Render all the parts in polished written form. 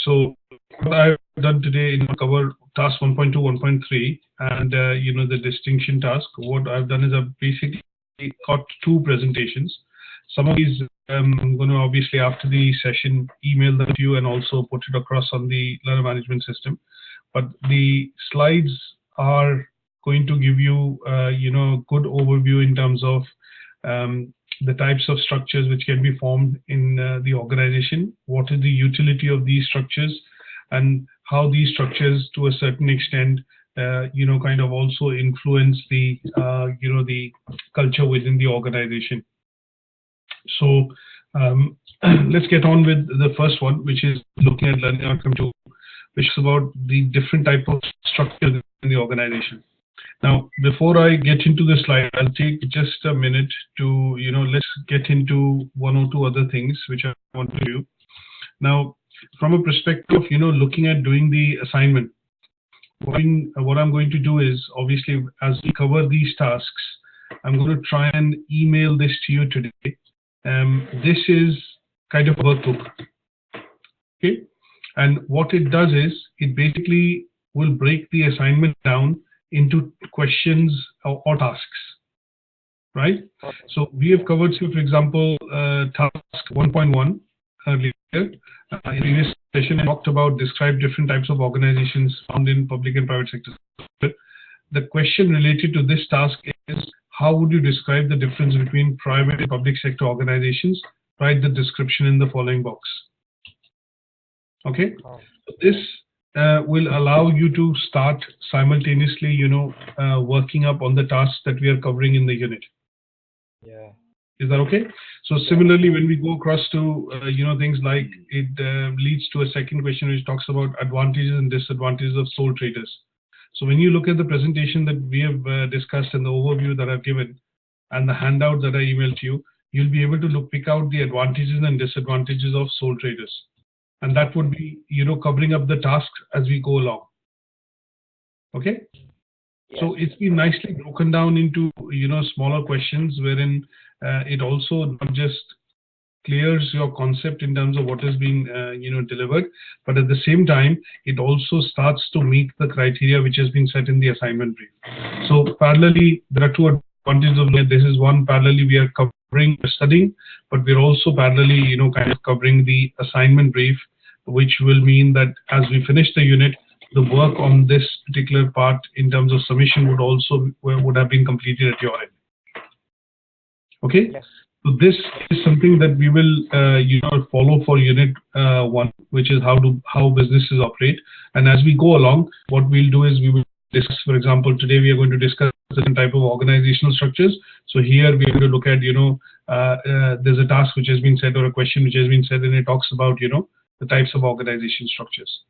So what I've done today is cover task 1.2, 1.3, and the distinction task. What I've done is I've basically got two presentations. Some of these I'm going to obviously after the session email them to you and also put it across on the learner management system. But the slides are going to give you good overview in terms of the types of structures which can be formed in the organization, what is the utility of these structures, and how these structures to a certain extent kind of also influence the the culture within the organization. So let's get on with the first one, which is looking at learning outcome 2, which is about the different type of structure in the organization. Now, before I get into the slide, I'll take just a minute to, let's get into one or two other things which I want to do. Now, from a perspective of, looking at doing the assignment, what I'm going to do is, obviously, as we cover these tasks, I'm going to try and email this to you today. This is kind of a workbook, okay? And what it does is, it basically will break the assignment down into questions or tasks, right? Okay. So we have covered, so for example, task 1.1 earlier in the previous session, I talked about describe different types of organizations found in public and private sectors. The question related to this task is, how would you describe the difference between private and public sector organizations? Write the description in the following box. Okay, so this will allow you to start simultaneously, working up on the tasks that we are covering in the unit. Yeah. Is that okay? So similarly, when we go across to, things like it leads to a second question which talks about advantages and disadvantages of sole traders. So when you look at the presentation that we have discussed and the overview that I've given and the handout that I emailed to you, you'll be able to pick out the advantages and disadvantages of sole traders. And that would be, covering up the tasks as we go along. Okay? Yes. So it's been nicely broken down into, smaller questions wherein it also not just clears your concept in terms of what is being, delivered, but at the same time, it also starts to meet the criteria which has been set in the assignment brief. So parallelly, there are two advantages of it. This is one, parallelly we are covering studying, but we're also parallelly, kind of covering the assignment brief, which will mean that as we finish the unit, the work on this particular part in terms of submission would have been completed at your end. Okay, yes. So this is something that we will follow for unit 1, which is how businesses operate. And as we go along, what we'll do is we will discuss, for example, today we are going to discuss certain type of organizational structures. So here we are going to look at, there's a task which has been said or a question which has been said, and it talks about, the types of organization structures.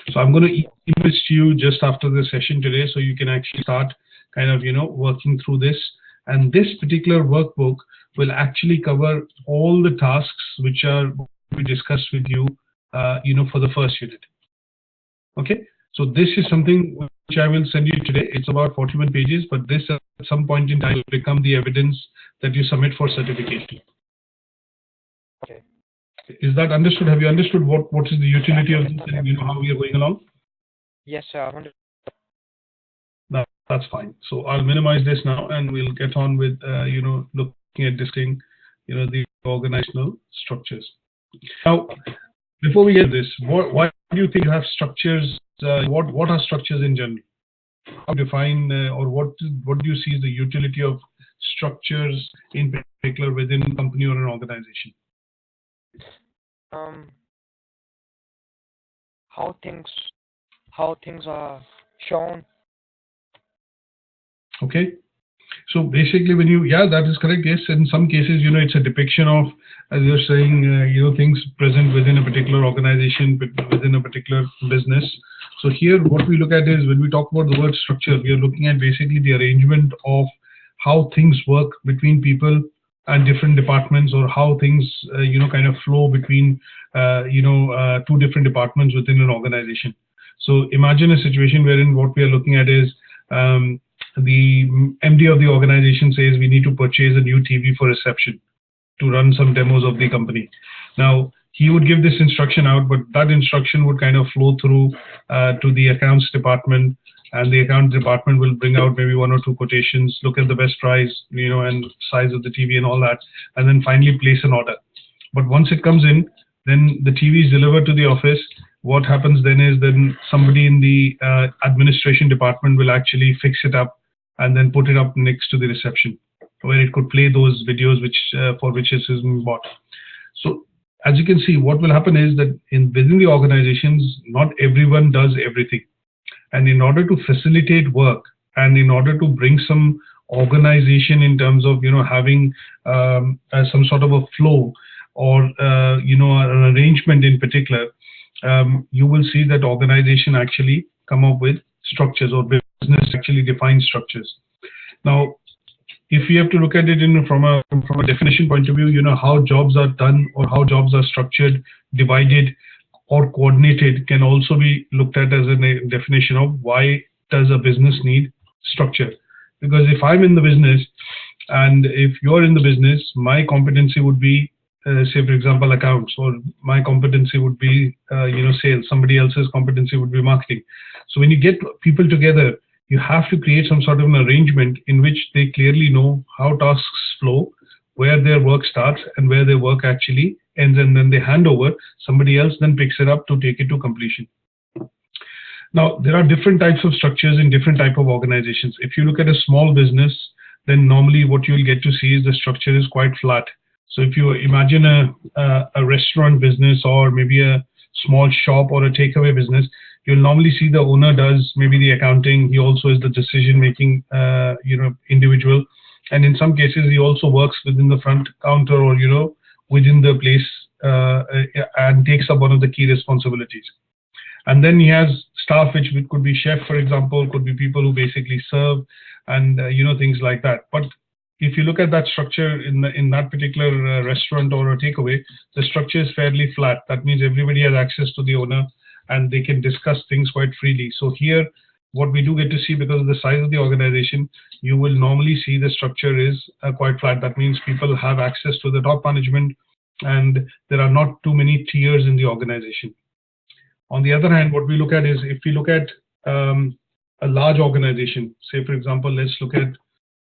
So I'm going to email this to you just after the session today, so you can actually start kind of, working through this. And this particular workbook will actually cover all the tasks which we discussed with you, for the first unit. Okay. So this is something which I will send you today. It's about 41 pages, but this at some point in time will become the evidence that you submit for certification. Okay. Is that understood? Have you understood what is the utility of this and how we are going along? Yes, sir. That's fine. So I'll minimize this now and we'll get on with looking at discussing the organizational structures. Now, before we get this, why do you think you have structures? What are structures in general? How do you define or what do you see as the utility of structures in particular within a company or an organization? How things are shown. Okay, so basically when that is correct. Yes, in some cases, it's a depiction of, as you're saying, things present within a particular organization, within a particular business. So here what we look at is, when we talk about the word structure, we are looking at basically the arrangement of how things work between people and different departments, or how things, kind of flow between, two different departments within an organization. So imagine a situation wherein what we are looking at is, the MD of the organization says we need to purchase a new TV for reception to run some demos of the company. Now, he would give this instruction out, but that instruction would kind of flow through to the accounts department, and the accounts department will bring out maybe one or two quotations, look at the best price, and size of the TV and all that, and then finally place an order. But once it comes in, then the TV is delivered to the office. What happens then is somebody in the administration department will actually fix it up and then put it up next to the reception, where it could play those videos for which it has been bought. So as you can see, what will happen is that within the organizations, not everyone does everything. And in order to facilitate work and in order to bring some organization in terms of having some sort of a flow or an arrangement in particular, you will see that organization actually come up with structures, or business actually defines structures. Now, if we have to look at it from a definition point of view, how jobs are done or how jobs are structured, divided, or coordinated can also be looked at as a definition of why does a business need structure. Because if I'm in the business and if you're in the business, my competency would be, say for example, accounts, or my competency would be, sales. Somebody else's competency would be marketing. So when you get people together, you have to create some sort of an arrangement in which they clearly know how tasks flow, where their work starts and where their work actually ends, and then they hand over. Somebody else then picks it up to take it to completion. Now, there are different types of structures in different type of organizations. If you look at a small business, then normally what you'll get to see is the structure is quite flat. So if you imagine a restaurant business or maybe a small shop or a takeaway business, you'll normally see the owner does maybe the accounting. He also is the decision-making, individual. And in some cases, he also works within the front counter or, within the place and takes up one of the key responsibilities. And then he has staff, which could be chef, for example, could be people who basically serve and, things like that. But if you look at that structure in that particular restaurant or a takeaway, the structure is fairly flat. That means everybody has access to the owner and they can discuss things quite freely. So here, what we do get to see, because of the size of the organization, you will normally see the structure is quite flat. That means people have access to the top management and there are not too many tiers in the organization. On the other hand, what we look at is, if we look at a large organization, say for example, let's look at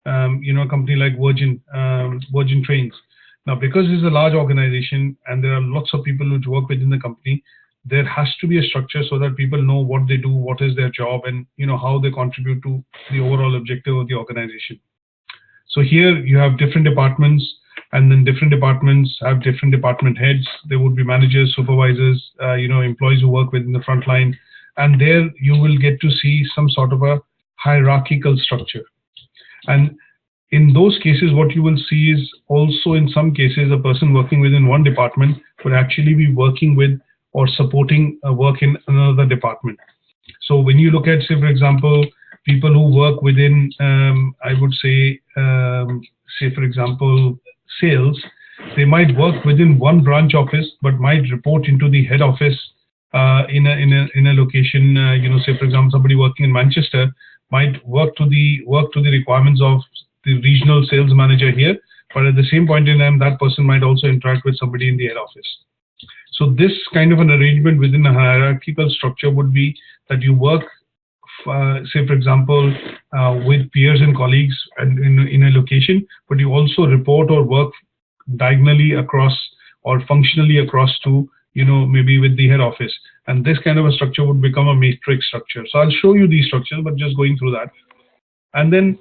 a company like Virgin Trains. Now, because it's a large organization and there are lots of people who work within the company, there has to be a structure so that people know what they do, what is their job, and how they contribute to the overall objective of the organization. So here you have different departments, and then different departments have different department heads. There would be managers, supervisors, employees who work within the front line, and there you will get to see some sort of a hierarchical structure. And in those cases, what you will see is also in some cases, a person working within one department would actually be working with or supporting work in another department. So when you look at, say for example, people who work within, I would say for example, sales, they might work within one branch office, but might report into the head office in a location. Say for example, somebody working in Manchester might work to the requirements of the regional sales manager here, but at the same point in time, that person might also interact with somebody in the head office. So this kind of an arrangement within a hierarchical structure would be that you work, say for example, with peers and colleagues and in a location, but you also report or work diagonally across or functionally across to, maybe with the head office. And this kind of a structure would become a matrix structure. So I'll show you these structures, but just going through that. And then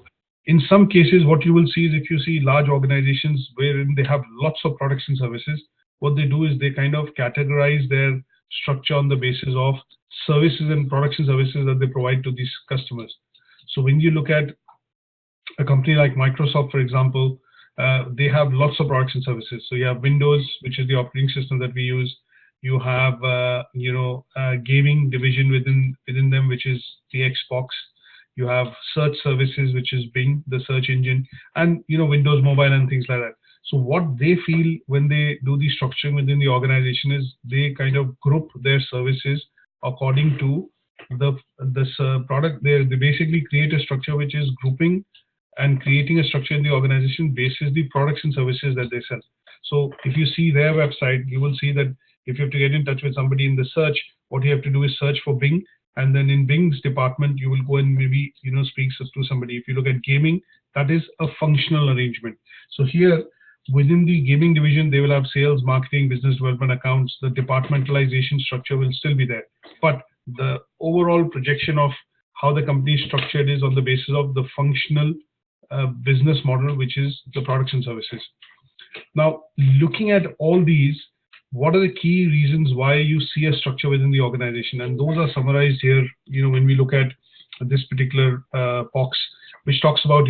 in some cases, what you will see is, if you see large organizations wherein they have lots of products and services, what they do is they kind of categorize their structure on the basis of services and products and services that they provide to these customers. So when you look at a company like Microsoft, for example, they have lots of products and services. So you have Windows, which is the operating system that we use. You have, a gaming division within them, which is the Xbox. You have search services, which is Bing, the search engine, and, Windows Mobile and things like that. So what they feel when they do the structuring within the organization is they kind of group their services according to this product. They basically create a structure which is grouping and creating a structure in the organization basis the products and services that they sell. So if you see their website, you will see that If you have to get in touch with somebody in the search, what you have to do is search for Bing, and then in Bing's department, you will go and maybe, speak to somebody. If you look at gaming, that is a functional arrangement. So here, within the gaming division, they will have sales, marketing, business development, accounts. The departmentalization structure will still be there. But the overall projection of how the company is structured is on the basis of the functional business model, which is the products and services. Now, looking at all these, what are the key reasons why you see a structure within the organization? And those are summarized here, when we look at this particular box, which talks about,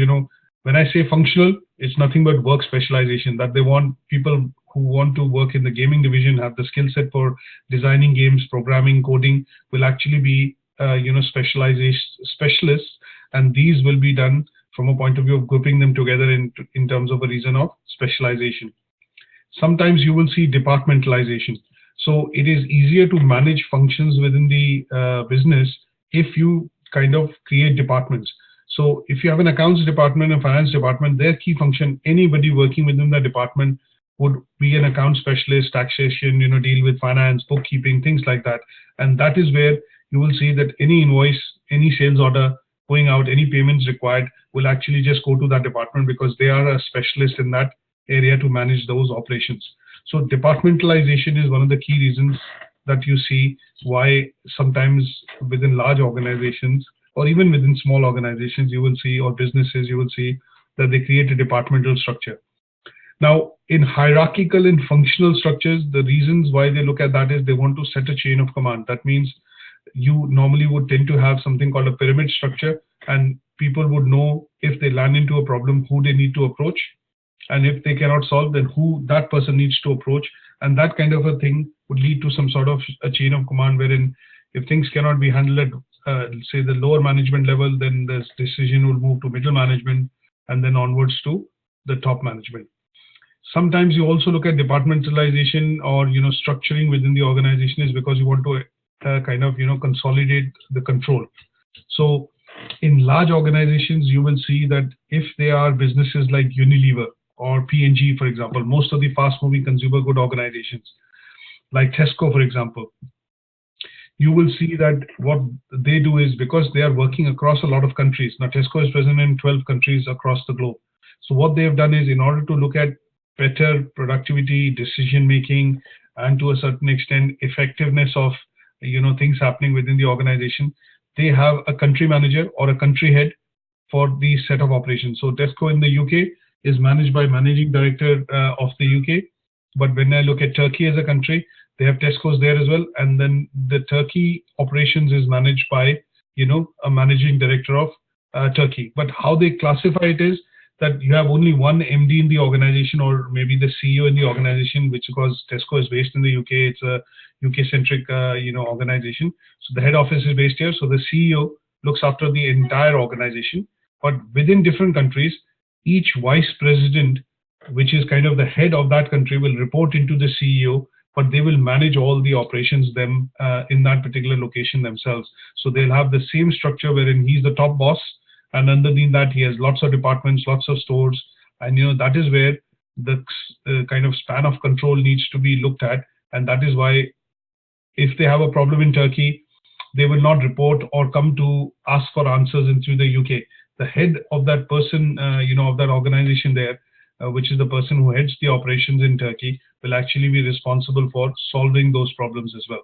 when I say functional, it's nothing but work specialization, that they want people who want to work in the gaming division, have the skill set for designing games, programming, coding, will actually be, specialists, and these will be done from a point of view of grouping them together in terms of a reason of specialization. Sometimes you will see departmentalization. So it is easier to manage functions within the business if you kind of create departments. So if you have an accounts department and finance department, their key function, anybody working within the department would be an account specialist, taxation, deal with finance, bookkeeping, things like that. And that is where you will see that any invoice, any sales order going out, any payments required will actually just go to that department because they are a specialist in that area to manage those operations. So departmentalization is one of the key reasons that you see why sometimes within large organizations or even within small organizations you will see, or businesses, you will see that they create a departmental structure. Now, in hierarchical and functional structures, the reasons why they look at that is they want to set a chain of command. That means you normally would tend to have something called a pyramid structure, and people would know if they land into a problem, who they need to approach. And if they cannot solve, then who that person needs to approach. And that kind of a thing would lead to some sort of a chain of command wherein if things cannot be handled at, say, the lower management level, then the decision will move to middle management and then onwards to the top management. Sometimes you also look at departmentalization or, structuring within the organization is because you want to kind of, consolidate the control. So in large organizations, you will see that if they are businesses like Unilever or P&G, for example, most of the fast-moving consumer good organizations, like Tesco, for example, you will see that what they do is because they are working across a lot of countries. Now, Tesco is present in 12 countries across the globe. So what they have done is, in order to look at better productivity, decision-making, and to a certain extent, effectiveness of things happening within the organization, they have a country manager or a country head for the set of operations. So Tesco in the UK is managed by managing director of the UK. But when I look at Turkey as a country, they have Tesco's there as well. And then the Turkey operations is managed by, a managing director of Turkey. But how they classify it is that you have only one MD in the organization, or maybe the CEO in the organization, which, because Tesco is based in the UK, it's a UK-centric, organization. So the head office is based here. So the CEO looks after the entire organization. But within different countries, each vice president, which is kind of the head of that country, will report into the CEO, but they will manage all the operations in that particular location themselves. So they'll have the same structure wherein he's the top boss, and underneath that he has lots of departments, lots of stores, and that is where the kind of span of control needs to be looked at. And that is why if they have a problem in Turkey, they will not report or come to ask for answers into the UK. The head of that person, of that organization there, which is the person who heads the operations in Turkey, will actually be responsible for solving those problems as well.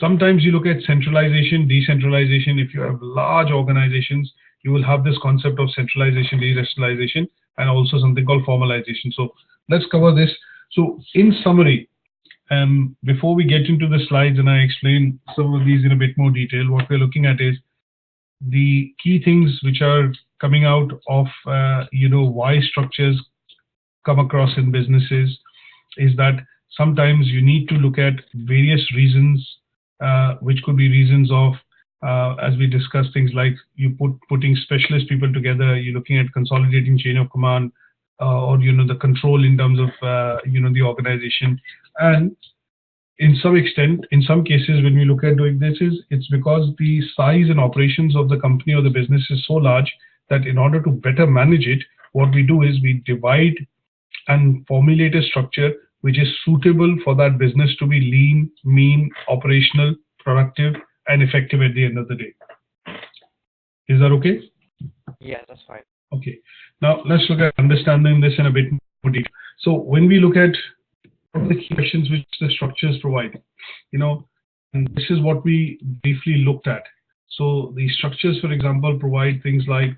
Sometimes you look at centralization, decentralization. If you have large organizations, you will have this concept of centralization, decentralization, and also something called formalization. So let's cover this. So in summary, before we get into the slides and I explain some of these in a bit more detail, what we're looking at is the key things which are coming out of, why structures come across in businesses is that sometimes you need to look at various reasons, which could be reasons of, as we discussed, things like you putting specialist people together, you're looking at consolidating chain of command, or, the control in terms of, the organization. And in some extent, in some cases, when we look at doing this, it's because the size and operations of the company or the business is so large that in order to better manage it, what we do is we divide and formulate a structure which is suitable for that business to be lean, mean, operational, productive, and effective at the end of the day. Is that okay? Yeah, that's fine. Okay. Now let's look at understanding this in a bit more detail. So when we look at the key questions which the structures provide, and this is what we briefly looked at. So the structures, for example, provide things like,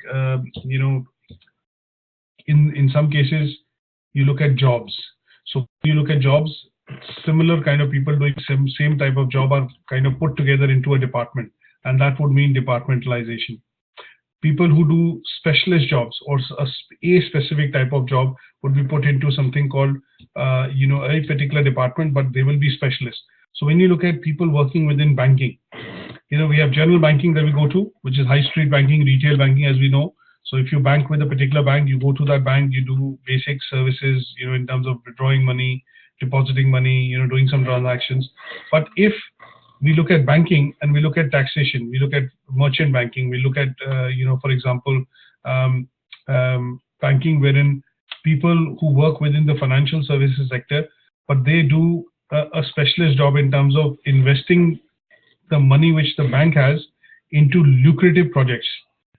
in some cases, you look at jobs. So when you look at jobs, similar kind of people doing same type of job are kind of put together into a department, and that would mean departmentalization. People who do specialist jobs or a specific type of job would be put into something called, a particular department, but they will be specialists. So when you look at people working within banking, we have general banking that we go to, which is high street banking, retail banking, as we know. So if you bank with a particular bank, you go to that bank, you do basic services, in terms of withdrawing money, depositing money, doing some transactions. But if we look at banking and we look at taxation, we look at merchant banking, we look at, for example, banking wherein people who work within the financial services sector, but they do a specialist job in terms of investing the money which the bank has into lucrative projects.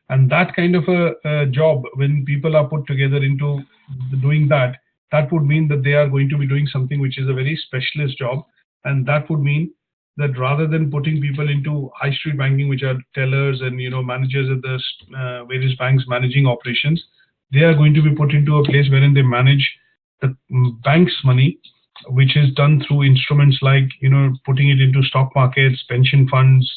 And that kind of a job, when people are put together into doing that, that would mean that they are going to be doing something which is a very specialist job. And that would mean that rather than putting people into high street banking, which are tellers and managers at the various banks managing operations, they are going to be put into a place wherein they manage the bank's money, which is done through instruments like putting it into stock markets, pension funds,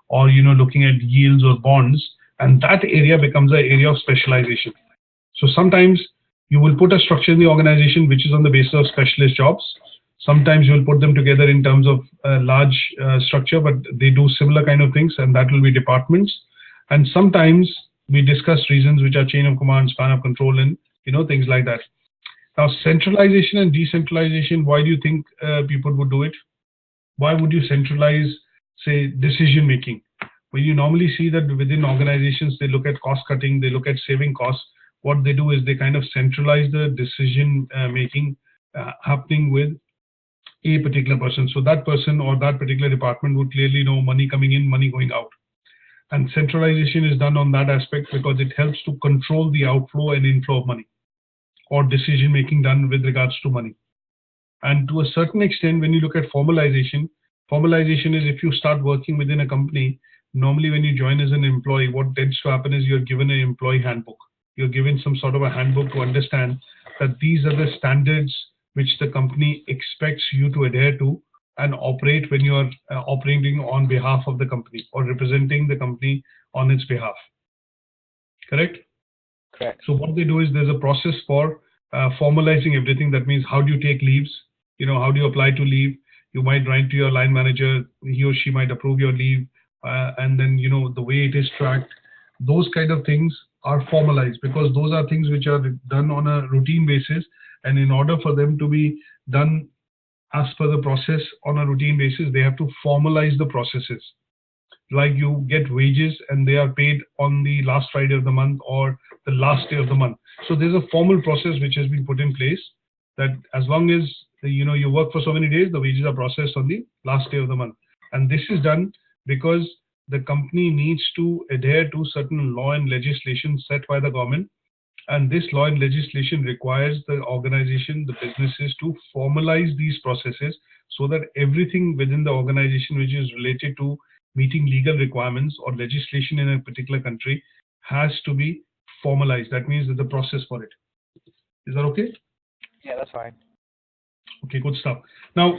or looking at yields or bonds, and that area becomes an area of specialization. So sometimes you will put a structure in the organization which is on the basis of specialist jobs. Sometimes you'll put them together in terms of a large structure, but they do similar kind of things, and that will be departments. And sometimes we discuss reasons which are chain of command, span of control, and things like that. Now, centralization and decentralization, why do you think people would do it? Why would you centralize, say, decision making? When you normally see that within organizations, they look at cost cutting, they look at saving costs. What they do is they kind of centralize the decision making happening with a particular person. So that person or that particular department would clearly know money coming in, money going out. And centralization is done on that aspect because it helps to control the outflow and inflow of money, or decision making done with regards to money. And to a certain extent, when you look at formalization is if you start working within a company, normally when you join as an employee, what tends to happen is you're given an employee handbook. You're given some sort of a handbook to understand that these are the standards which the company expects you to adhere to and operate when you are operating on behalf of the company or representing the company on its behalf. Correct? Correct. So what they do is there's a process for formalizing everything. That means how do you take leaves? How do you apply to leave? You might write to your line manager, he or she might approve your leave, and then the way it is tracked. Those kind of things are formalized because those are things which are done on a routine basis, and in order for them to be done as per the process on a routine basis, they have to formalize the processes. Like you get wages and they are paid on the last Friday of the month or the last day of the month. So there's a formal process which has been put in place that as long as you work for so many days, the wages are processed on the last day of the month. And this is done because the company needs to adhere to certain law and legislation set by the government. And this law and legislation requires the organization, the businesses, to formalize these processes so that everything within the organization which is related to meeting legal requirements or legislation in a particular country has to be formalized. That means that the process for it. Is that okay? Yeah, that's fine. Okay, good stuff. Now,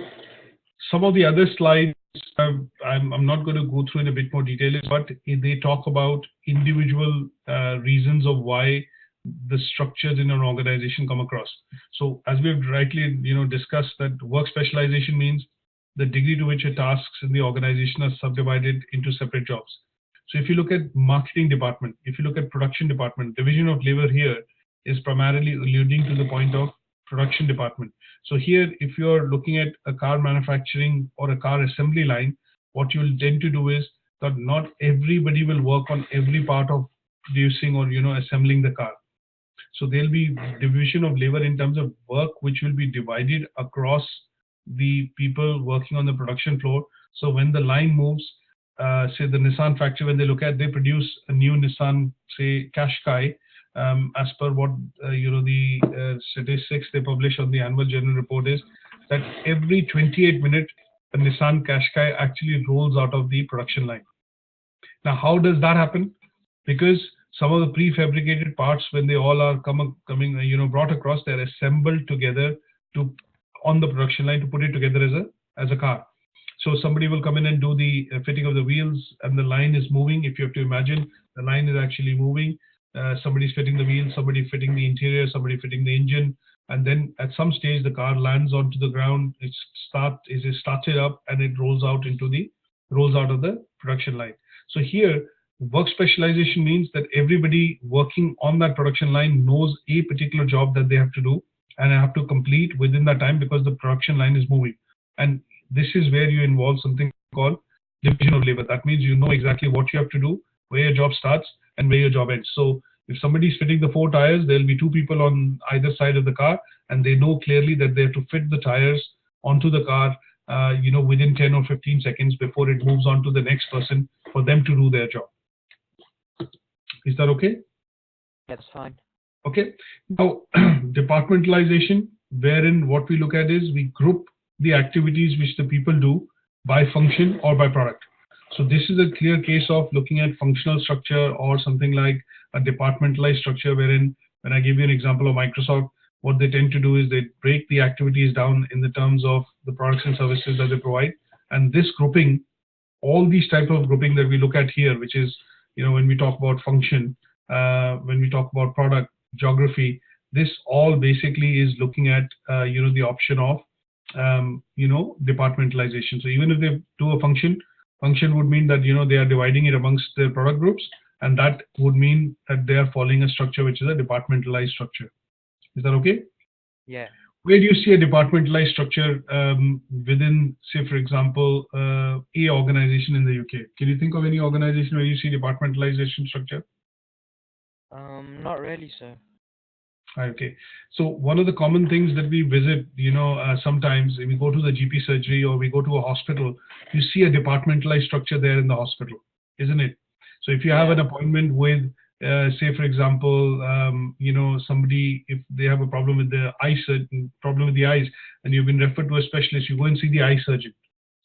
some of the other slides, I'm not going to go through in a bit more detail, but they talk about individual reasons of why the structures in an organization come across. So as we've rightly discussed, that work specialization means the degree to which your tasks in the organization are subdivided into separate jobs. So if you look at marketing department, if you look at production department, division of labor here is primarily alluding to the point of production department. So here, if you're looking at a car manufacturing or a car assembly line, what you'll tend to do is that not everybody will work on every part of producing or assembling the car. So there'll be division of labor in terms of work, which will be divided across the people working on the production floor. So when the line moves, say the Nissan factory, when they look at, they produce a new Nissan, say Qashqai, as per what the statistics they publish on the annual general report is that every 28 minutes a Nissan Qashqai actually rolls out of the production line. Now, how does that happen? Because some of the prefabricated parts, when they all are coming, brought across, they're assembled together on the production line to put it together as a car. So somebody will come in and do the fitting of the wheels, and the line is moving. If you have to imagine, the line is actually moving. Somebody's fitting the wheels, somebody fitting the interior, somebody fitting the engine, and then at some stage the car lands onto the ground. It is started up, and it rolls out of the production line. So here, work specialization means that everybody working on that production line knows a particular job that they have to do and have to complete within that time because the production line is moving. And this is where you involve something called division of labor. That means you know exactly what you have to do, where your job starts and where your job ends. So if somebody is fitting the 4 tires, there'll be 2 people on either side of the car, and they know clearly that they have to fit the tires onto the car, within 10 or 15 seconds before it moves on to the next person for them to do their job. Is that okay? That's fine. Okay. Now, departmentalization, wherein what we look at is we group the activities which the people do by function or by product. So this is a clear case of looking at functional structure or something like a departmentalized structure, wherein, when I give you an example of Microsoft, what they tend to do is they break the activities down in the terms of the products and services that they provide. And this grouping, all these type of grouping that we look at here, which is, when we talk about function, when we talk about product, geography, this all basically is looking at, the option of, departmentalization. So even if they do a function would mean that, they are dividing it amongst their product groups, and that would mean that they are following a structure which is a departmentalized structure. Is that okay? Yeah. Where do you see a departmentalized structure within, say, for example, a organization in the UK? Can you think of any organization where you see departmentalization structure? Not really, sir. Okay. So one of the common things that we visit, sometimes if we go to the GP surgery or we go to a hospital, you see a departmentalized structure there in the hospital, isn't it? So if you have an appointment with, say, for example, somebody, if they have a problem with the eyes, and you've been referred to a specialist, you go and see the eye surgeon.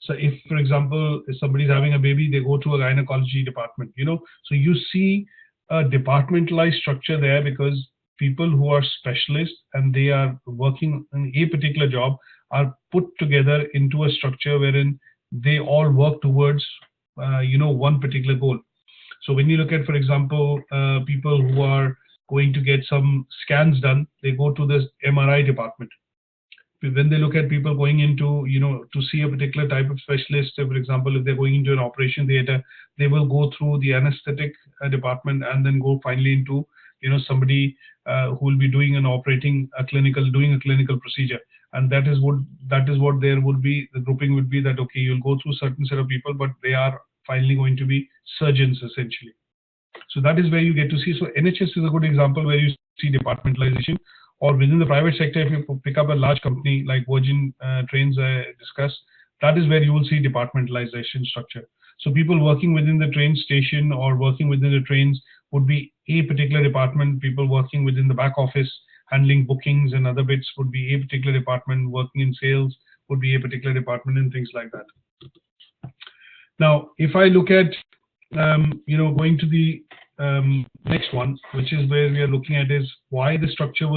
So if, for example, if somebody's having a baby, they go to a gynecology department, So you see a departmentalized structure there because people who are specialists and they are working in a particular job are put together into a structure wherein they all work towards, one particular goal. So when you look at, for example, people who are going to get some scans done, they go to this MRI department. When they look at people going into, to see a particular type of specialist, for example, if they're going into an operation theater, they will go through the anesthetic department and then go finally into, somebody who will be doing a clinical procedure. And that is what there would be, the grouping would be that, okay, you'll go through a certain set of people, but they are finally going to be surgeons essentially. So that is where you get to see. So NHS is a good example where you see departmentalization. Or within the private sector, if you pick up a large company like Virgin Trains I discussed, that is where you will see departmentalization structure. So people working within the train station or working within the trains would be a particular department. People working within the back office, handling bookings and other bits would be a particular department. Working in sales would be a particular department, and things like that. Now, if I look at, going to the next one, which is where we are looking at is why the structure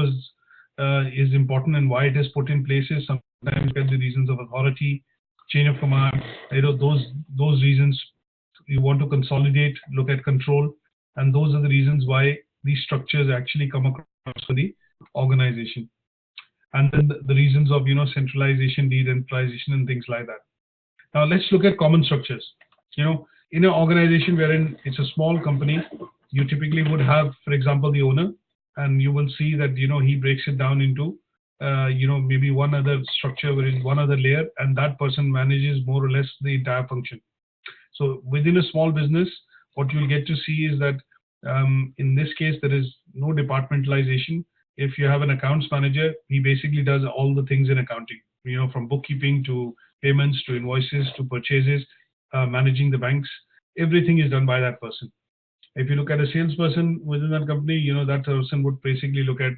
is important and why it is put in places. Sometimes get the reasons of authority, chain of command, those reasons. You want to consolidate, look at control, and those are the reasons why these structures actually come across for the organization. And then the reasons of, centralization, decentralization, and things like that. Now let's look at common structures. In an organization wherein it's a small company, you typically would have, for example, the owner, and you will see that, he breaks it down into, maybe one other structure wherein one other layer, and that person manages more or less the entire function. So within a small business, what you'll get to see is that in this case, there is no departmentalization. If you have an accounts manager, he basically does all the things in accounting, from bookkeeping to payments to invoices to purchases, managing the banks. Everything is done by that person. If you look at a salesperson within that company, that person would basically look at,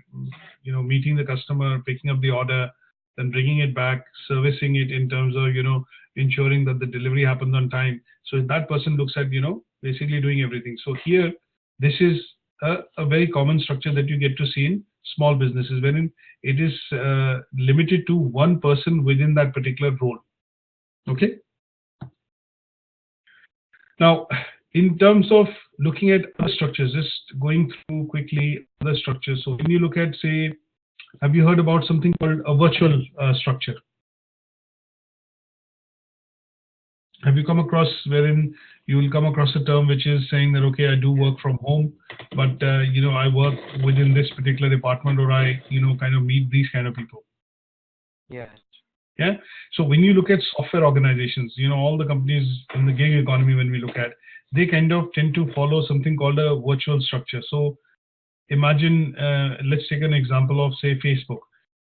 meeting the customer, picking up the order, then bringing it back, servicing it in terms of, ensuring that the delivery happens on time. So that person looks at, basically doing everything. So here, this is a very common structure that you get to see in small businesses, wherein it is limited to one person within that particular role. Okay. Now, in terms of looking at other structures, just going through quickly other structures. So when you look at, say, have you heard about something called a virtual structure? Have you come across wherein you will come across a term which is saying that, okay, I do work from home, but, I work within this particular department, or I, kind of meet these kind of people. Yes. Yeah. So when you look at software organizations, all the companies in the gig economy, when we look at, they kind of tend to follow something called a virtual structure. So imagine, let's take an example of, say, Facebook.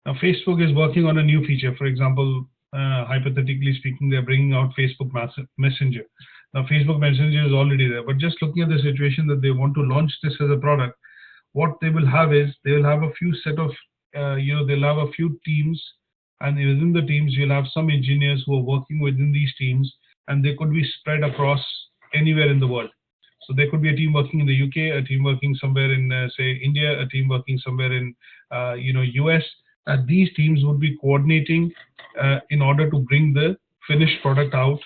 Now, Facebook is working on a new feature. For example, hypothetically speaking, they're bringing out Facebook Messenger. Now, Facebook Messenger is already there, but just looking at the situation that they want to launch this as a product, what they will have is they will have a few set of, they'll have a few teams, and within the teams, you'll have some engineers who are working within these teams, and they could be spread across anywhere in the world. So there could be a team working in the UK, a team working somewhere in, say, India, a team working somewhere in, US. These teams would be coordinating in order to bring the finished product out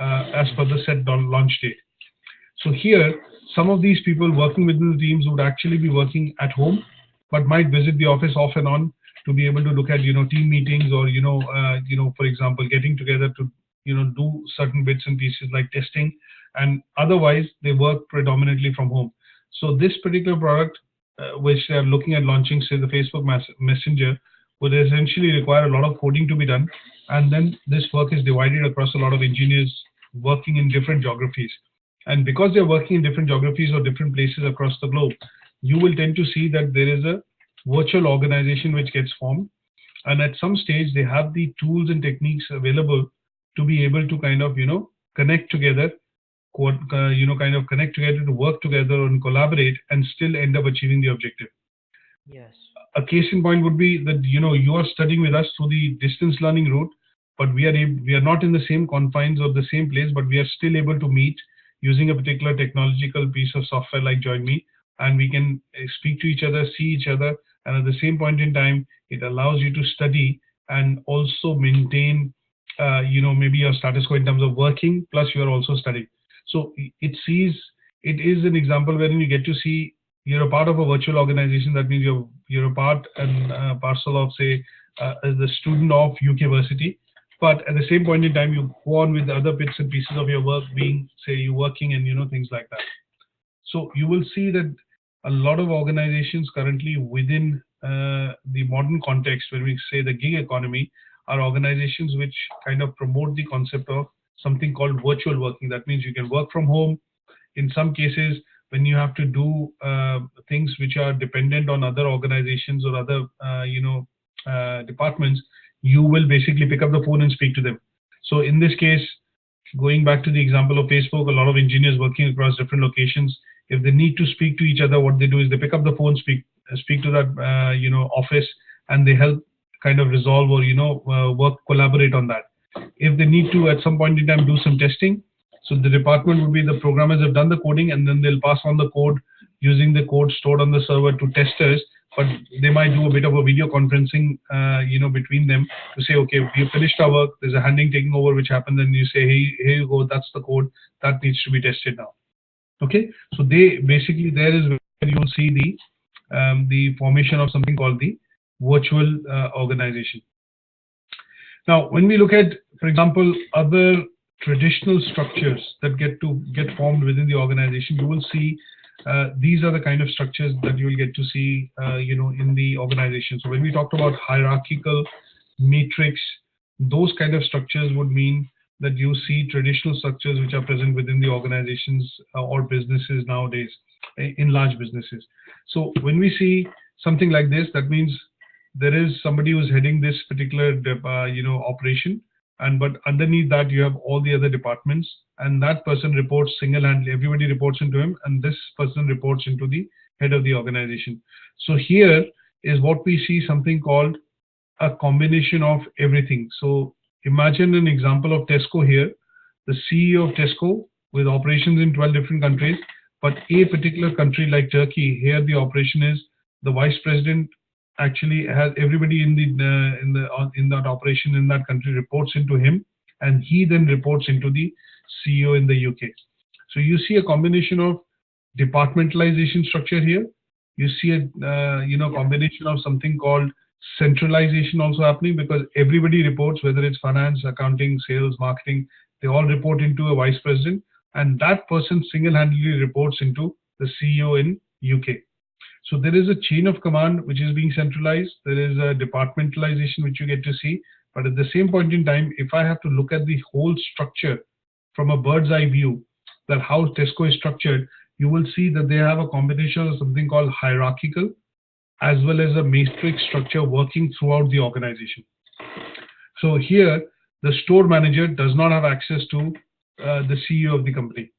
as per the set launch date. So here, some of these people working within the teams would actually be working at home, but might visit the office off and on to be able to look at, team meetings, or, for example, getting together to, do certain bits and pieces like testing, and otherwise they work predominantly from home. So this particular product, which they are looking at launching, say the Facebook Messenger, would essentially require a lot of coding to be done. And then this work is divided across a lot of engineers working in different geographies. And because they're working in different geographies or different places across the globe, you will tend to see that there is a virtual organization which gets formed. And at some stage, they have the tools and techniques available to be able to kind of, connect together, connect together to work together and collaborate and still end up achieving the objective. Yes. A case in point would be that, you are studying with us through the distance learning route, but we are not in the same confines or the same place, but we are still able to meet using a particular technological piece of software like JoinMe, and we can speak to each other, see each other, and at the same point in time, it allows you to study and also maintain, maybe your status quo in terms of working, plus you are also studying. So it is an example wherein you get to see you're a part of a virtual organization. That means you're a part and parcel of, say, as the student of UK Versity, but at the same point in time, you go on with the other bits and pieces of your work, being, say, you working and things like that. So you will see that a lot of organizations currently within the modern context, when we say the gig economy, are organizations which kind of promote the concept of something called virtual working. That means you can work from home. In some cases, when you have to do things which are dependent on other organizations or other, departments, you will basically pick up the phone and speak to them. So in this case, going back to the example of Facebook, a lot of engineers working across different locations, if they need to speak to each other, what they do is they pick up the phone, speak to that, office, and they help kind of resolve or, work, collaborate on that. If they need to, at some point in time, do some testing, so the department would be the programmers have done the coding, and then they'll pass on the code using the code stored on the server to testers. But they might do a bit of a video conferencing, between them to say, okay, we finished our work. There's a handing taking over which happens, and you say, hey, here you go. That's the code that needs to be tested now. Okay, so they basically, there is where you'll see the formation of something called the virtual organization. Now, when we look at, for example, other traditional structures that get formed within the organization, you will see these are the kind of structures that you will get to see, in the organization. So when we talked about hierarchical matrix, those kind of structures would mean that you see traditional structures which are present within the organizations or businesses nowadays, in large businesses. So when we see something like this, that means there is somebody who's heading this particular operation, and but underneath that you have all the other departments, and that person reports single-handedly. Everybody reports into him, and this person reports into the head of the organization. So here is what we see, something called a combination of everything. So imagine an example of Tesco here, the CEO of Tesco with operations in 12 different countries, but a particular country like Turkey, here the operation is the vice president actually has everybody in that operation in that country reports into him, and he then reports into the CEO in the UK. So you see a combination of departmentalization structure here. You see a combination of something called centralization also happening, because everybody reports, whether it's finance, accounting, sales, marketing, they all report into a vice president, and that person single-handedly reports into the CEO in UK. So there is a chain of command which is being centralized. There is a departmentalization which you get to see. But at the same point in time, if I have to look at the whole structure from a bird's eye view, that how Tesco is structured, you will see that they have a combination of something called hierarchical as well as a matrix structure working throughout the organization. So here, the store manager does not have access to the CEO of the company.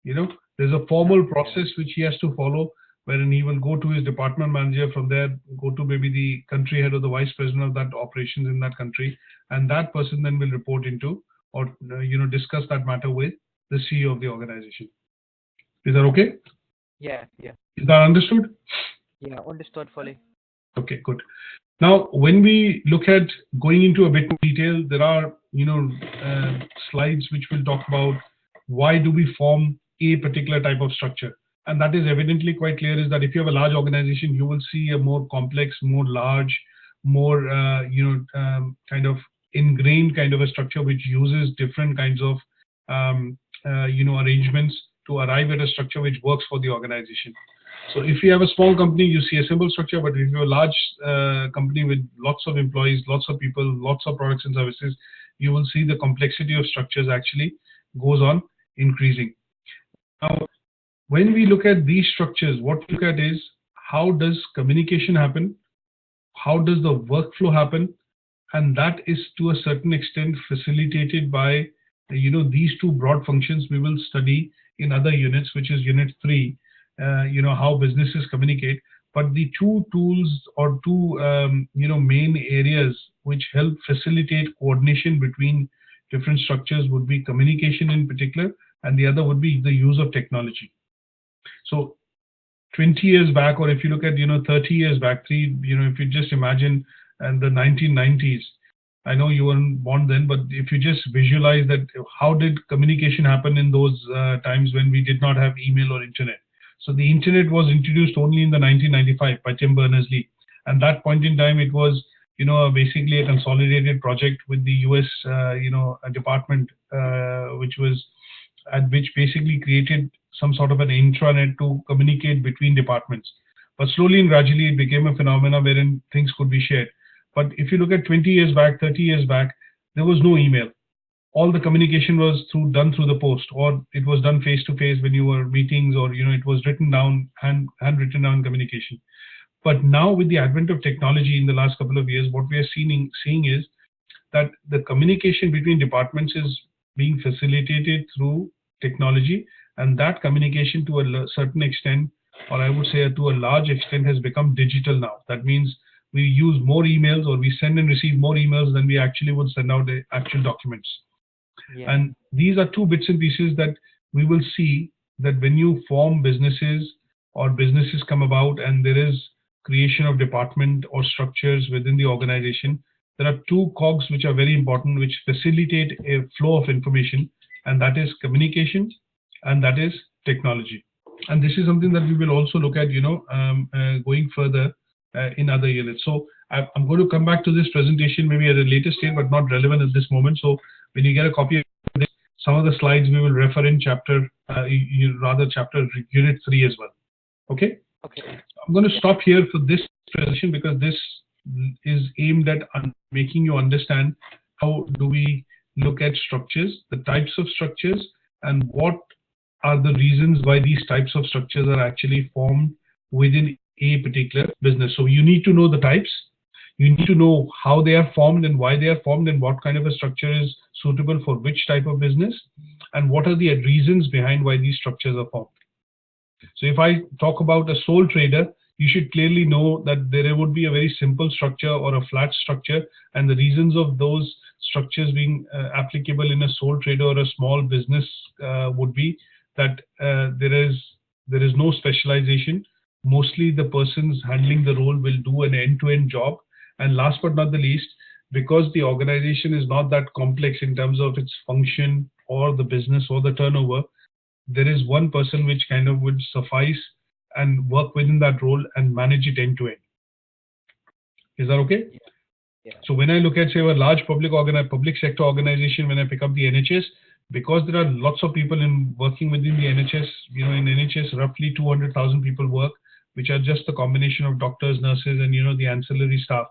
There's a formal process which he has to follow, wherein he will go to his department manager, from there go to maybe the country head or the vice president of that operations in that country, and that person then will report into or discuss that matter with the CEO of the organization. Is that okay? Yeah. Is that understood? Yeah, understood fully. Okay, good. Now, when we look at going into a bit more detail, there are slides which will talk about why do we form a particular type of structure. And that is evidently quite clear, is that if you have a large organization, you will see a more complex, more large, more kind of ingrained kind of a structure which uses different kinds of arrangements to arrive at a structure which works for the organization. So if you have a small company, you see a simple structure, but if you're a large company with lots of employees, lots of people, lots of products and services, you will see the complexity of structures actually goes on increasing. Now, when we look at these structures, what we look at is how does communication happen? How does the workflow happen? And that is to a certain extent facilitated by these two broad functions we will study in other units, which is unit 3, how businesses communicate. But the two tools or two main areas which help facilitate coordination between different structures would be communication in particular, and the other would be the use of technology. So 20 years back, or if you look at 30 years back, if you just imagine in the 1990s, I know you weren't born then, but if you just visualize that, how did communication happen in those times when we did not have email or internet? So the internet was introduced only in the 1995 by Tim Berners-Lee. And that point in time, it was basically a consolidated project with the US a department which basically created some sort of an intranet to communicate between departments. But slowly and gradually, it became a phenomenon wherein things could be shared. But if you look at 20 years back, 30 years back, there was no email. All the communication was done through the post, or it was done face to face when you were meetings, or it was written down, handwritten down communication. But now with the advent of technology in the last couple of years, what we are seeing is that the communication between departments is being facilitated through technology, and that communication to a certain extent, or I would say to a large extent, has become digital now. That means we use more emails, or we send and receive more emails than we actually would send out the actual documents. Yeah. And these are two bits and pieces that we will see, that when you form businesses or businesses come about and there is creation of department or structures within the organization, there are two cogs which are very important, which facilitate a flow of information, and that is communication and that is technology. And this is something that we will also look at, going further in other units. So I'm going to come back to this presentation maybe at a later stage, but not relevant at this moment. So when you get a copy of this, some of the slides we will refer in chapter unit 3 as well. Okay? Okay. I'm going to stop here for this presentation, because this is aimed at making you understand how do we look at structures, the types of structures, and what are the reasons why these types of structures are actually formed within a particular business. So you need to know the types, you need to know how they are formed and why they are formed and what kind of a structure is suitable for which type of business and what are the reasons behind why these structures are formed. So if I talk about a sole trader, you should clearly know that there would be a very simple structure or a flat structure, and the reasons of those structures being applicable in a sole trader or a small business would be that there is no specialization. Mostly the persons handling the role will do an end-to-end job. And last but not the least, because the organization is not that complex in terms of its function or the business or the turnover, there is one person which kind of would suffice and work within that role and manage it end to end. Is that okay? Yeah. So when I look at, say, a large public sector organization, when I pick up the NHS, because there are lots of people in working within the NHS, you know, in NHS, roughly 200,000 people work, which are just a combination of doctors, nurses, and, you know, the ancillary staff.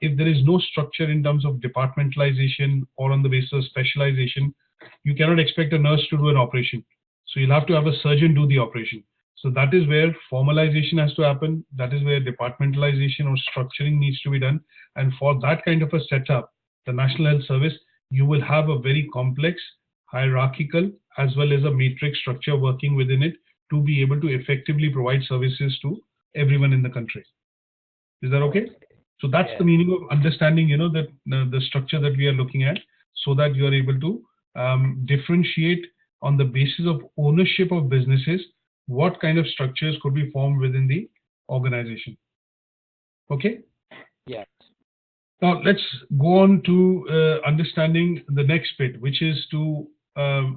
If there is no structure in terms of departmentalization or on the basis of specialization, you cannot expect a nurse to do an operation. So you'll have to have a surgeon do the operation. So that is where formalization has to happen. That is where departmentalization or structuring needs to be done. And for that kind of a setup, the National Health Service, you will have a very complex, hierarchical, as well as a matrix structure working within it to be able to effectively provide services to everyone in the country. Is that okay? So that's the meaning of understanding, you know, that the structure that we are looking at, so that you are able to differentiate on the basis of ownership of businesses, what kind of structures could be formed within the organization. Okay? Yeah. Now let's go on to understanding the next bit, which is to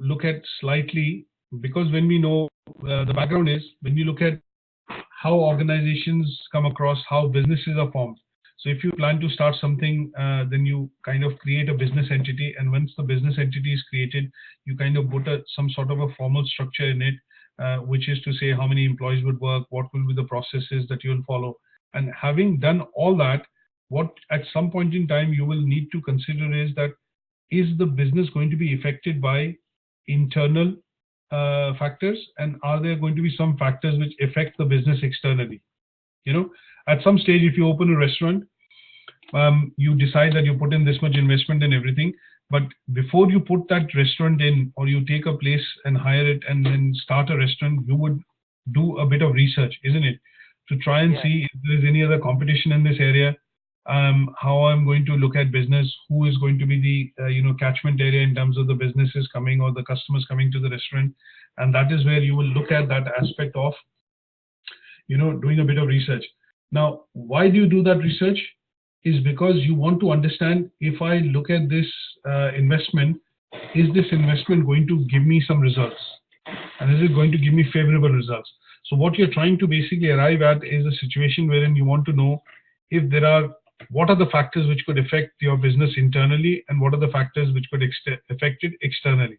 look at slightly, because when we know the background is, when you look at how organizations come across, how businesses are formed. So if you plan to start something, then you kind of create a business entity, and once the business entity is created, you kind of put some sort of a formal structure in it, which is to say how many employees would work, what will be the processes that you will follow. And having done all that, what at some point in time you will need to consider is that, is the business going to be affected by internal factors, and are there going to be some factors which affect the business externally? You know, at some stage, if you open a restaurant, you decide that you put in this much investment and everything, but before you put that restaurant in, or you take a place and hire it and then start a restaurant, you would do a bit of research, isn't it? To try and see if there is any other competition in this area, how I'm going to look at business, who is going to be the you know, catchment area in terms of the businesses coming or the customers coming to the restaurant. And that is where you will look at that aspect of, you know, doing a bit of research. Now, why do you do that research? Is because you want to understand, if I look at this investment, is this investment going to give me some results? And is it going to give me favorable results? So what you're trying to basically arrive at is a situation wherein you want to know if there are, what are the factors which could affect your business internally, and what are the factors which could affect it externally.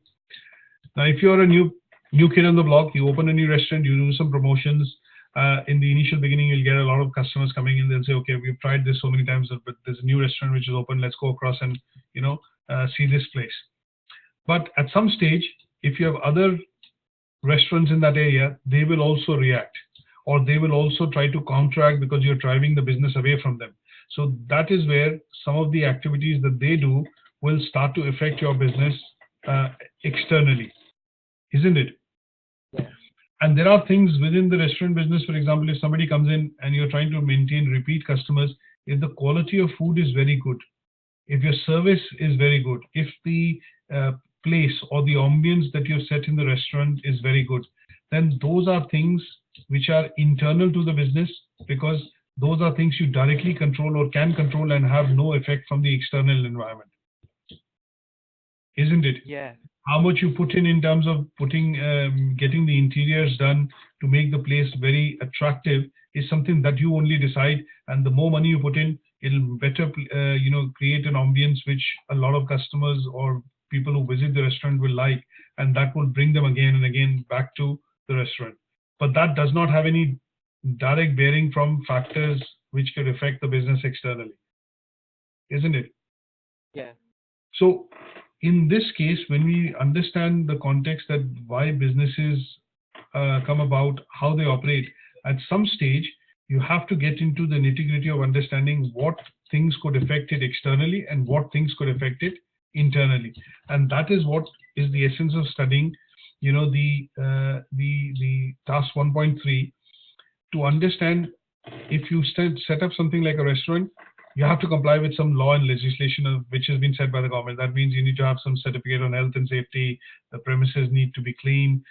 Now, if you're a new kid on the block, you open a new restaurant, you do some promotions. In the initial beginning, you'll get a lot of customers coming in. They'll say, okay, we've tried this so many times, but there's a new restaurant which is open. Let's go across and, you know, see this place. But at some stage, if you have other restaurants in that area, they will also react, or they will also try to counteract because you're driving the business away from them. So that is where some of the activities that they do will start to affect your business externally, isn't it? Yeah. And there are things within the restaurant business, for example, if somebody comes in and you're trying to maintain repeat customers, if the quality of food is very good, if your service is very good, if the place or the ambience that you've set in the restaurant is very good, then those are things which are internal to the business, because those are things you directly control or can control and have no effect from the external environment. Isn't it? Yeah. How much you put in terms of putting, getting the interiors done to make the place very attractive is something that you only decide. And the more money you put in, it'll better, you know, create an ambience which a lot of customers or people who visit the restaurant will like, and that will bring them again and again back to the restaurant. But that does not have any direct bearing from factors which could affect the business externally, isn't it? Yeah. So in this case, when we understand the context that why businesses come about, how they operate, at some stage, you have to get into the nitty-gritty of understanding what things could affect it externally and what things could affect it internally. And that is what is the essence of studying, the task 1.3, to understand if you set up something like a restaurant, you have to comply with some law and legislation which has been set by the government. That means you need to have some certificate on health and safety. The premises need to be clean.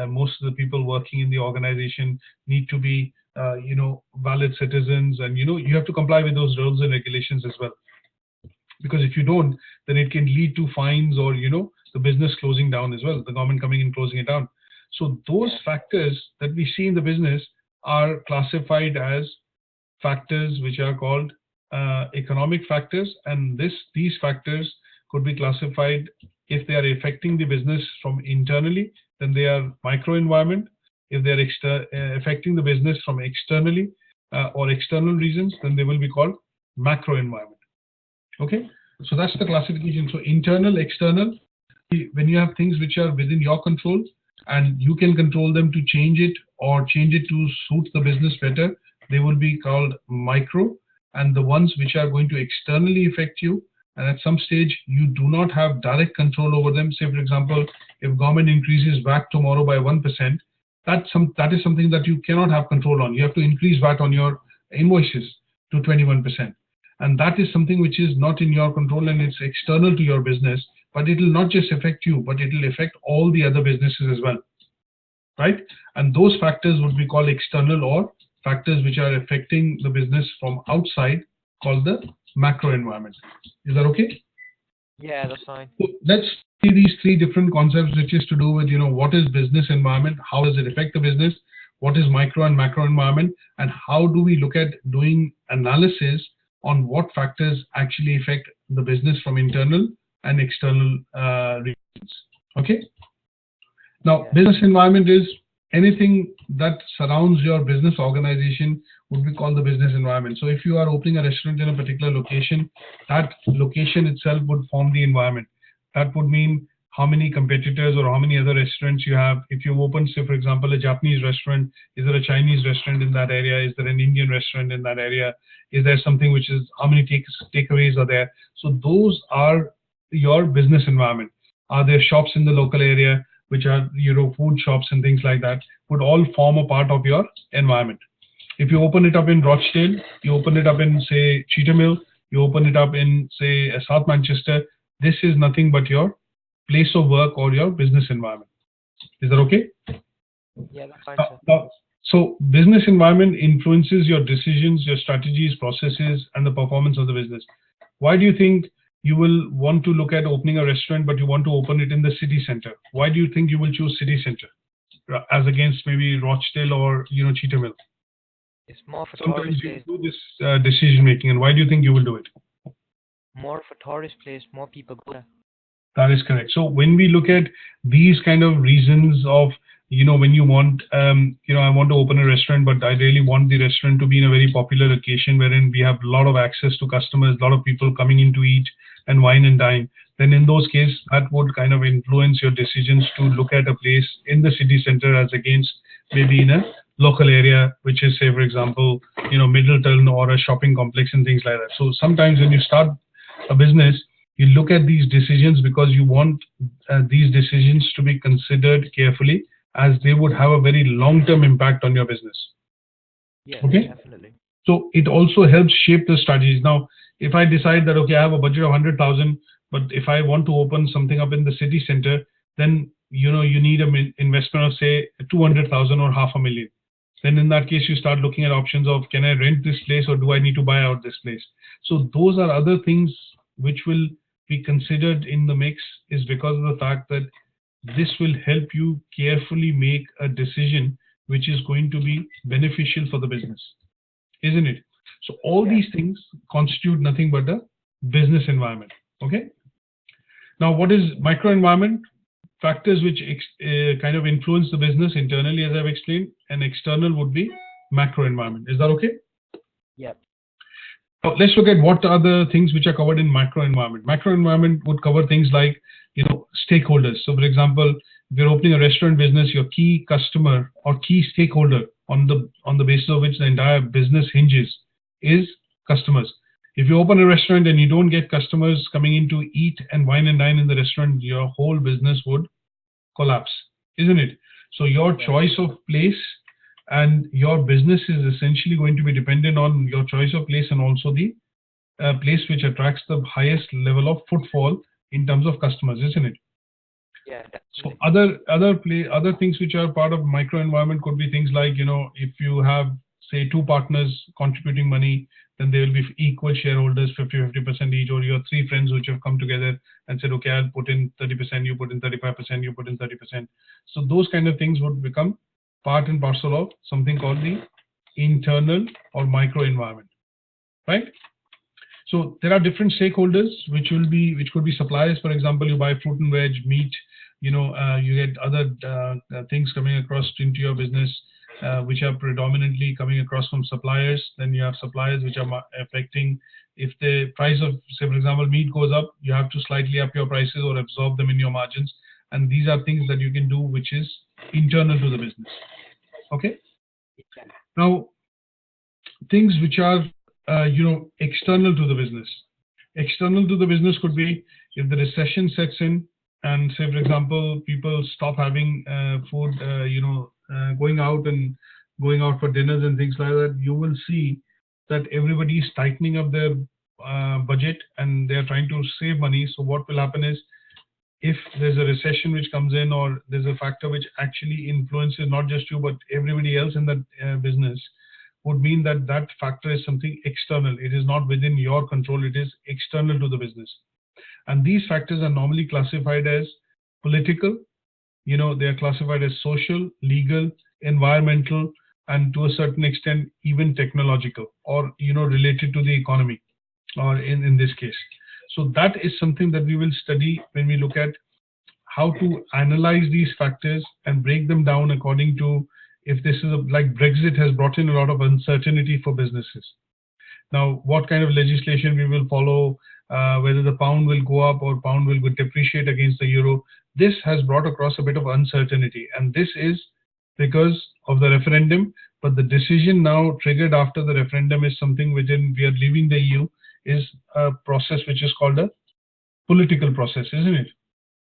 Most of the people working in the organization need to be, valid citizens, and you have to comply with those rules and regulations as well. Because if you don't, then it can lead to fines or the business closing down as well. The government coming and closing it down. So those factors that we see in the business are classified as factors which are called economic factors, and these factors could be classified, if they are affecting the business from internally, then they are microenvironment. If they are affecting the business from externally or external reasons, then they will be called macroenvironment. Okay, so that's the classification. So internal, external, when you have things which are within your control and you can control them to change it or change it to suit the business better, they will be called micro. And the ones which are going to externally affect you, and at some stage you do not have direct control over them. Say, for example, if government increases VAT tomorrow by 1%, that is something that you cannot have control on. You have to increase VAT on your invoices to 21%. And that is something which is not in your control and it's external to your business, but it will not just affect you, but it will affect all the other businesses as well, right? And those factors would be called external, or factors which are affecting the business from outside, called the macro environment. Is that okay? Yeah, that's fine. So let's see these three different concepts, which is to do with, what is business environment, how does it affect the business, what is micro and macro environment, and how do we look at doing analysis on what factors actually affect the business from internal and external reasons. Okay. Now, business environment is anything that surrounds your business organization would be called the business environment. So if you are opening a restaurant in a particular location, that location itself would form the environment. That would mean how many competitors or how many other restaurants you have. If you open, say, for example, a Japanese restaurant, is there a Chinese restaurant in that area? Is there an Indian restaurant in that area? Is there something which is, how many takeaways are there? So those are your business environment. Are there shops in the local area, which are, food shops and things like that, would all form a part of your environment. If you open it up in Rochdale, you open it up in, say, Cheetah, you open it up in, say, South Manchester, this is nothing but your place of work or your business environment. Is that okay? Yeah, that's fine, sir. So business environment influences your decisions, your strategies, processes, and the performance of the business. Why do you think you will want to look at opening a restaurant, but you want to open it in the city center? Why do you think you will choose city center as against maybe Rochdale or, Cheetah Mill? It's more for Sometimes tourist you place. do this decision making, and why do you think you will do it? More for tourist place, more people go there. That is correct. So when we look at these kind of reasons of, when you want, I want to open a restaurant, but I really want the restaurant to be in a very popular location wherein we have a lot of access to customers, a lot of people coming in to eat and wine and dine, then in those cases, that would kind of influence your decisions to look at a place in the city center as against maybe in a local area, which is, say, for example, Middleton or a shopping complex and things like that. So sometimes when you start a business, you look at these decisions because you want these decisions to be considered carefully, as they would have a very long-term impact on your business. Yeah, okay? Definitely. So it also helps shape the strategies. Now, if I decide that, okay, I have a budget of 100,000, but if I want to open something up in the city center, then, you need an investment of, say, 200,000 or $500,000. Then in that case, you start looking at options of, can I rent this place or do I need to buy out this place? So those are other things which will be considered in the mix, is because of the fact that this will help you carefully make a decision which is going to be beneficial for the business, isn't it? So all these things constitute nothing but a business environment. Okay. Now, what is microenvironment? Factors which kind of influence the business internally, as I've explained, and external would be macroenvironment. Is that okay? Yeah. Now, let's look at what are the things which are covered in macroenvironment. Macroenvironment would cover things like, stakeholders. So, for example, if you're opening a restaurant business, your key customer or key stakeholder on the basis of which the entire business hinges is customers. If you open a restaurant and you don't get customers coming in to eat and wine and dine in the restaurant, your whole business would collapse, isn't it? So your choice of place and your business is essentially going to be dependent on your choice of place and also the place which attracts the highest level of footfall in terms of customers, isn't it? Yeah. So other things which are part of micro environment could be things like, if you have say 2 partners contributing money, then they will be equal shareholders, 50-50% each, or your 3 friends which have come together and said, okay, I'll put in 30%, you put in 35%, you put in 30%. So those kind of things would become part and parcel of something called the internal or micro environment, right? So there are different stakeholders which could be suppliers. For example, you buy fruit and veg, meat, you get other things coming across into your business, which are predominantly coming across from suppliers. Then you have suppliers which are affecting, if the price of, say, for example, meat goes up, you have to slightly up your prices or absorb them in your margins. And these are things that you can do, which is internal to the business. Okay. Now, things which are, external to the business. External to the business could be if the recession sets in and, say, for example, people stop having food, going out for dinners and things like that, you will see that everybody is tightening up their budget and they are trying to save money. So what will happen is, if there's a recession which comes in, or there's a factor which actually influences not just you but everybody else in that business, would mean that that factor is something external. It is not within your control, it is external to the business. And these factors are normally classified as political, they are classified as social, legal, environmental, and to a certain extent even technological, or related to the economy, or in this case. So that is something that we will study when we look at how to analyze these factors and break them down according to, if this is like Brexit has brought in a lot of uncertainty for businesses. Now, what kind of legislation we will follow, whether the pound will go up or pound will depreciate against the euro, this has brought across a bit of uncertainty. And this is because of the referendum. But the decision now triggered after the referendum is something within, we are leaving the EU, is a process which is called a political process, isn't it?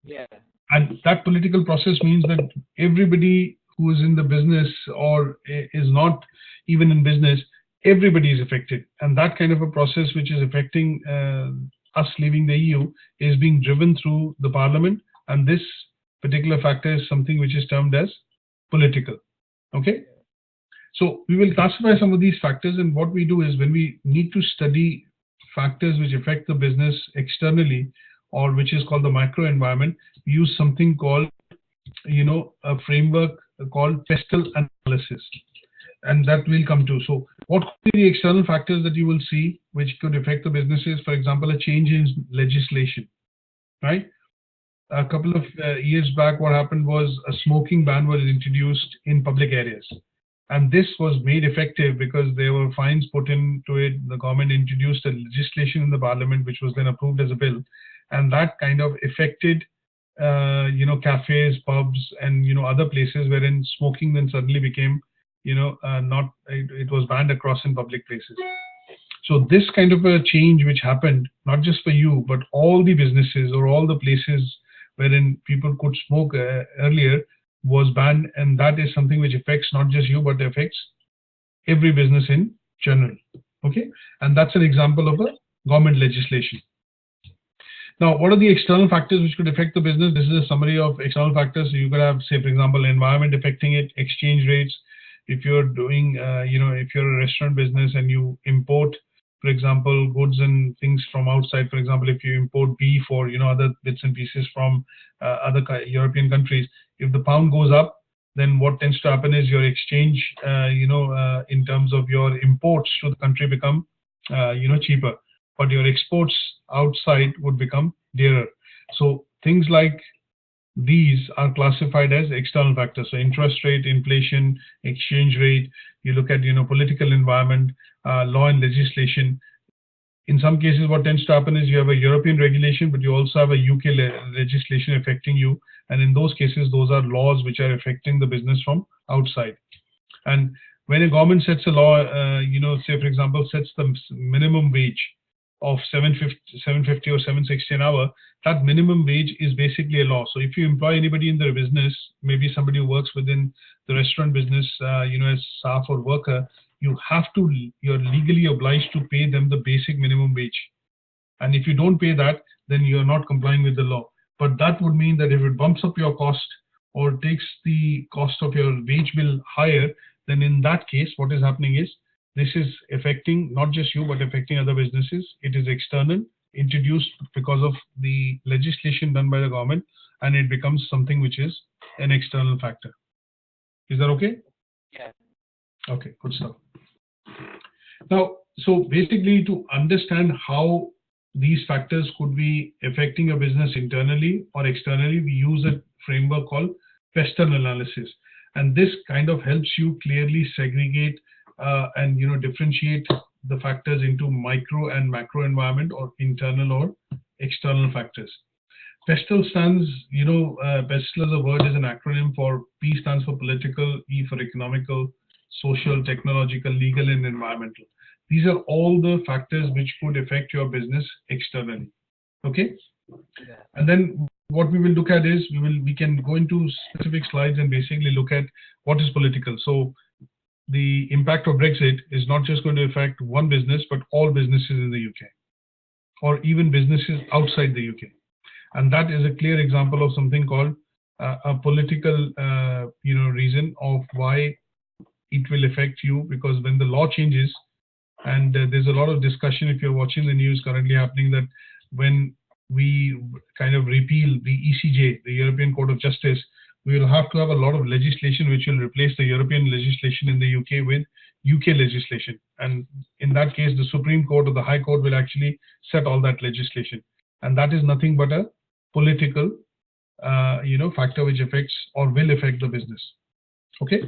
Yeah. And that political process means that everybody who is in the business or is not even in business, everybody is affected. And that kind of a process which is affecting us leaving the EU is being driven through the Parliament. And this particular factor is something which is termed as political. Okay. So we will classify some of these factors. And what we do is, when we need to study factors which affect the business externally, or which is called the micro environment, we use something called, a framework called PESTEL Analysis. And that will come to. So what could be the external factors that you will see which could affect the businesses? For example, a change in legislation, right? A couple of years back, what happened was a smoking ban was introduced in public areas. And this was made effective because there were fines put into it. The government introduced a legislation in the Parliament, which was then approved as a bill. And that kind of affected, cafes, pubs, and, other places wherein smoking then suddenly became, it was banned across in public places. So this kind of a change which happened, not just for you, but all the businesses or all the places wherein people could smoke earlier, was banned. And that is something which affects not just you, but affects every business in general. Okay. And that's an example of a government legislation. Now, what are the external factors which could affect the business? This is a summary of external factors. So you could have, say, for example, environment affecting it, exchange rates. If you're doing, if you're a restaurant business and you import, for example, goods and things from outside, for example, if you import beef or, other bits and pieces from other European countries, if the pound goes up, then what tends to happen is your exchange, in terms of your imports to the country become, cheaper, but your exports outside would become dearer. So things like these are classified as external factors. So interest rate, inflation, exchange rate, you look at, political environment, law and legislation. In some cases, what tends to happen is you have a European regulation, but you also have a UK legislation affecting you. And in those cases, those are laws which are affecting the business from outside. And when a government sets a law, say for example, sets the minimum wage of 750 or 760 an hour, that minimum wage is basically a law. So if you employ anybody in their business, maybe somebody who works within the restaurant business, as staff or worker, you're legally obliged to pay them the basic minimum wage. And if you don't pay that, then you're not complying with the law. But that would mean that if it bumps up your cost or takes the cost of your wage bill higher, then in that case, what is happening is this is affecting not just you, but affecting other businesses. It is external, introduced because of the legislation done by the government, and it becomes something which is an external factor. Is that okay? Yeah. Okay, good stuff. Now, so basically to understand how these factors could be affecting your business internally or externally, we use a framework called PESTEL Analysis. And this kind of helps you clearly segregate and differentiate the factors into micro and macro environment, or internal or external factors. PESTEL stands, PESTEL as a word is an acronym for P stands for political, E for economical, social, technological, legal, and environmental. These are all the factors which could affect your business externally. Okay? Yeah. And then what we will look at is we can go into specific slides and basically look at what is political. So the impact of Brexit is not just going to affect one business, but all businesses in the UK, or even businesses outside the UK. And that is a clear example of something called a political, reason of why it will affect you, because when the law changes, and there's a lot of discussion, if you're watching the news currently happening, that when we kind of repeal the ECJ, the European Court of Justice, we will have to have a lot of legislation which will replace the European legislation in the UK with UK legislation. And in that case, the Supreme Court or the High Court will actually set all that legislation. And that is nothing but a political, factor which affects or will affect the business. Okay.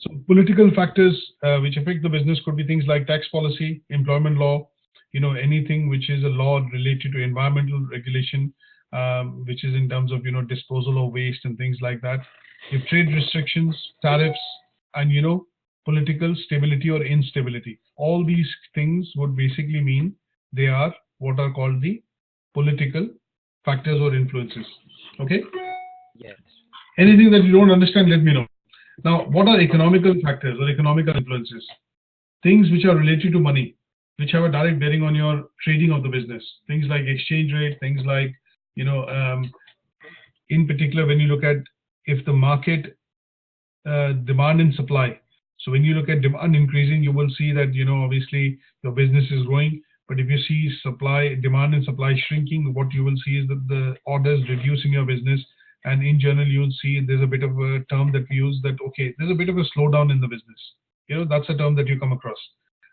So political factors which affect the business could be things like tax policy, employment law, anything which is a law related to environmental regulation, which is in terms of, disposal of waste and things like that. If trade restrictions, tariffs, and, political stability or instability. All these things would basically mean they are what are called the political factors or influences. Okay? Yes. Anything that you don't understand, let me know. Now, what are economical factors or economical influences? Things which are related to money, which have a direct bearing on your trading of the business. Things like exchange rate, things like, in particular, when you look at if the market demand and supply. So when you look at demand increasing, you will see that, obviously your business is growing. But if you see demand and supply shrinking, what you will see is that the orders reduce in your business. And in general, you'll see there's a bit of a term that we use that, okay, there's a bit of a slowdown in the business. That's a term that you come across.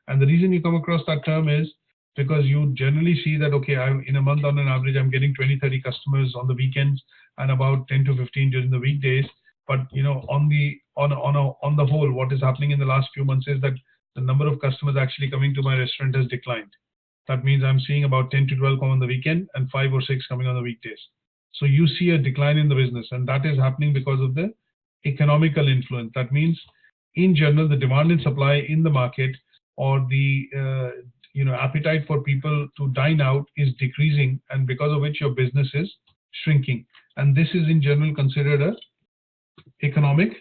And the reason you come across that term is because you generally see that, okay, in a month on an average, I'm getting 20, 30 customers on the weekends and about 10 to 15 during the weekdays. But, on the whole, what is happening in the last few months is that the number of customers actually coming to my restaurant has declined. That means I'm seeing about 10 to 12 come on the weekend and 5 or 6 coming on the weekdays. So you see a decline in the business, and that is happening because of the economical influence. That means, in general, the demand and supply in the market, or the appetite for people to dine out is decreasing, and because of which your business is shrinking. And this is in general considered a economic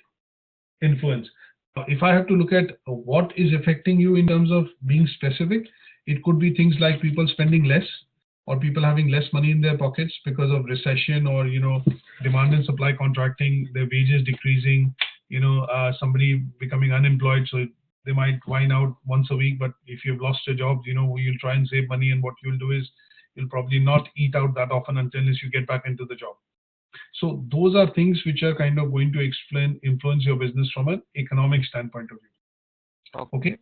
influence. If I have to look at what is affecting you in terms of being specific, it could be things like people spending less, or people having less money in their pockets because of recession, or demand and supply contracting, their wages decreasing, somebody becoming unemployed, so they might wine out once a week. But if you've lost your job, you'll try and save money, and what you'll do is you'll probably not eat out that often until you get back into the job. So those are things which are kind of going to influence your business from an economic standpoint of view. Okay.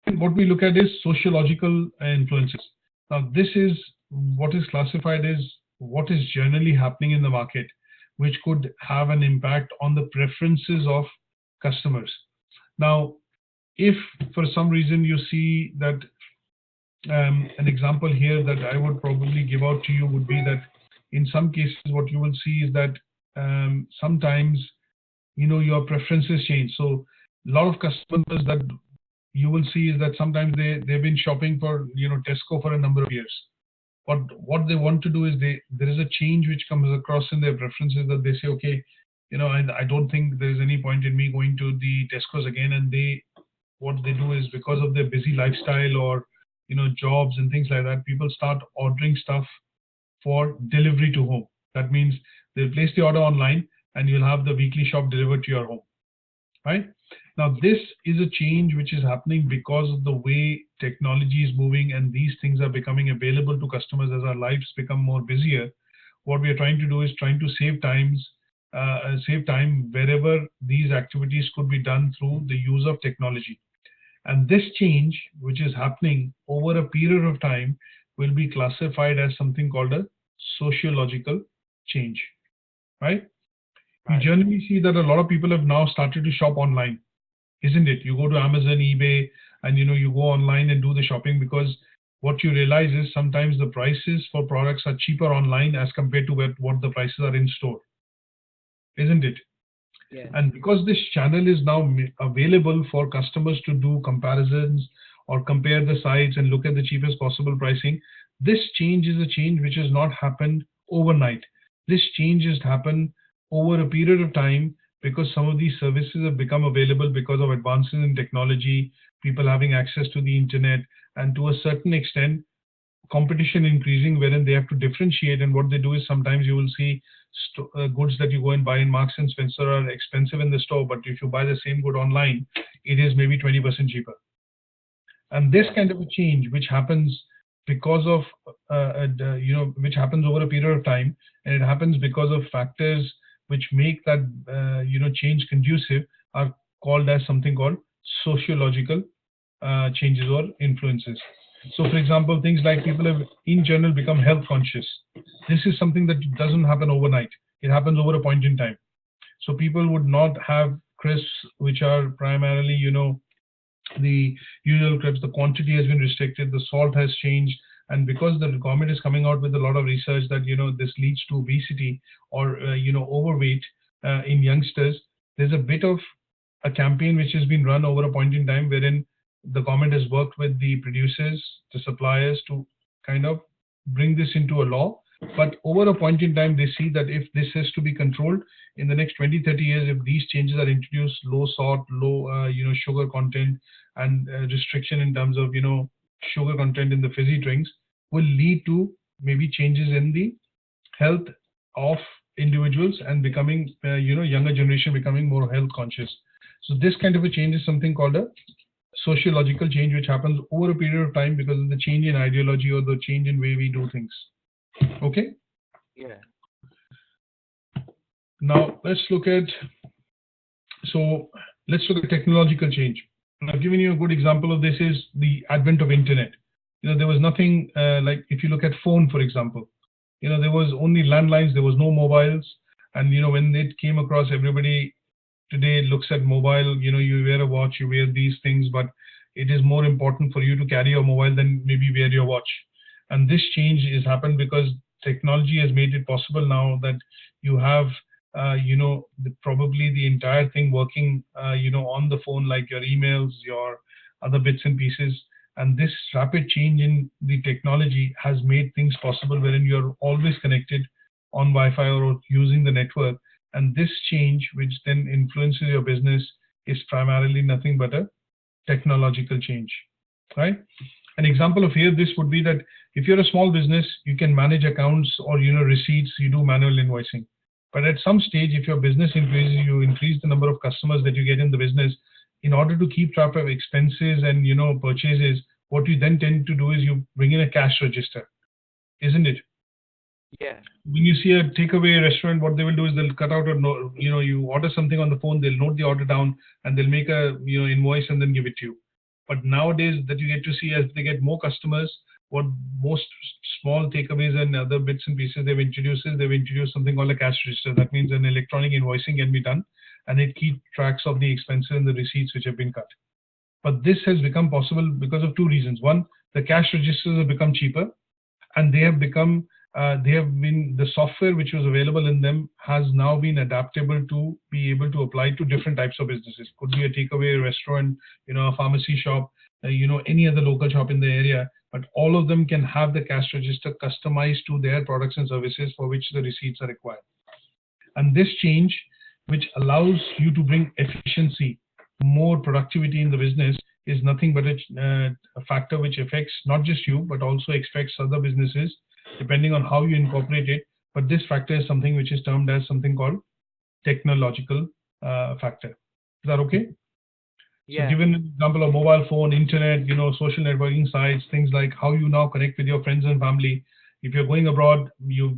And what we look at is sociological influences. Now, this is what is classified as what is generally happening in the market, which could have an impact on the preferences of customers. Now, if for some reason you see that an example here that I would probably give out to you would be that in some cases what you will see is that sometimes your preferences change. So a lot of customers that you will see is that sometimes they've been shopping for Tesco for a number of years. But what they want to do is there is a change which comes across in their preferences, that they say, okay, I don't think there's any point in me going to the Tesco's again. And what they do is, because of their busy lifestyle or jobs and things like that, people start ordering stuff for delivery to home. That means they'll place the order online and you'll have the weekly shop delivered to your home, right? Now, this is a change which is happening because of the way technology is moving, and these things are becoming available to customers as our lives become more busier. What we are trying to do is trying to save time wherever these activities could be done through the use of technology. And this change, which is happening over a period of time, will be classified as something called a sociological change, right? You generally see that a lot of people have now started to shop online, isn't it? You go to Amazon, eBay, and you go online and do the shopping, because what you realize is sometimes the prices for products are cheaper online as compared to what the prices are in store, isn't it? Yeah. And because this channel is now available for customers to do comparisons or compare the sites and look at the cheapest possible pricing, this change is a change which has not happened overnight. This change has happened over a period of time, because some of these services have become available because of advances in technology, people having access to the internet, and to a certain extent, competition increasing, wherein they have to differentiate. And what they do is, sometimes you will see goods that you go and buy in Marks and Spencer are expensive in the store, but if you buy the same good online, it is maybe 20% cheaper. And this kind of a change, which happens because of which happens over a period of time, and it happens because of factors which make that change conducive, are called as something called sociological changes or influences. So, for example, things like people have in general become health conscious. This is something that doesn't happen overnight. It happens over a point in time. So people would not have crisps, which are primarily, the usual crisps. The quantity has been restricted. The salt has changed. And because the government is coming out with a lot of research that, this leads to obesity or, overweight in youngsters, there's a bit of a campaign which has been run over a point in time, wherein the government has worked with the producers, the suppliers, to kind of bring this into a law. But over a point in time, they see that if this has to be controlled in the next 20-30 years, if these changes are introduced, low salt, low sugar content, and restriction in terms of sugar content in the fizzy drinks, will lead to maybe changes in the health of individuals and becoming younger generation becoming more health conscious. So this kind of a change is something called a sociological change, which happens over a period of time because of the change in ideology or the change in way we do things. Okay? Yeah. Now let's look at technological change. And I've given you a good example of this is the advent of internet. There was nothing like, if you look at phone, for example, there was only landlines, there was no mobiles. And when it came across, everybody today looks at mobile, you wear a watch, you wear these things, but it is more important for you to carry your mobile than maybe wear your watch. And this change has happened because technology has made it possible now that you have probably the entire thing working on the phone, like your emails, your other bits and pieces. And this rapid change in the technology has made things possible wherein you're always connected on Wi-Fi or using the network. And this change, which then influences your business, is primarily nothing but a technological change, right? An example of here, this would be that if you're a small business, you can manage accounts or receipts, you do manual invoicing. But at some stage, if your business increases, you increase the number of customers that you get in the business. In order to keep track of expenses and purchases, what you then tend to do is you bring in a cash register, isn't it? Yeah. When you see a takeaway restaurant, what they will do is they'll cut out a note. You order something on the phone, they'll note the order down, and they'll make a invoice and then give it to you. But nowadays, that you get to see, as they get more customers, what most small takeaways and other bits and pieces they've introduced something called a cash register. That means an electronic invoicing can be done, and it keeps tracks of the expenses and the receipts which have been cut. But this has become possible because of two reasons. One, the cash registers have become cheaper, and they have become the software which was available in them has now been adaptable to be able to apply to different types of businesses. Could be a takeaway restaurant, a pharmacy shop, any other local shop in the area, but all of them can have the cash register customized to their products and services for which the receipts are required. And this change, which allows you to bring efficiency, more productivity in the business, is nothing but a factor which affects not just you, but also affects other businesses, depending on how you incorporate it. But this factor is something which is termed as something called technological factor. Is that okay? Yeah. So given an example of mobile phone, internet, social networking sites, things like how you now connect with your friends and family. If you're going abroad, you've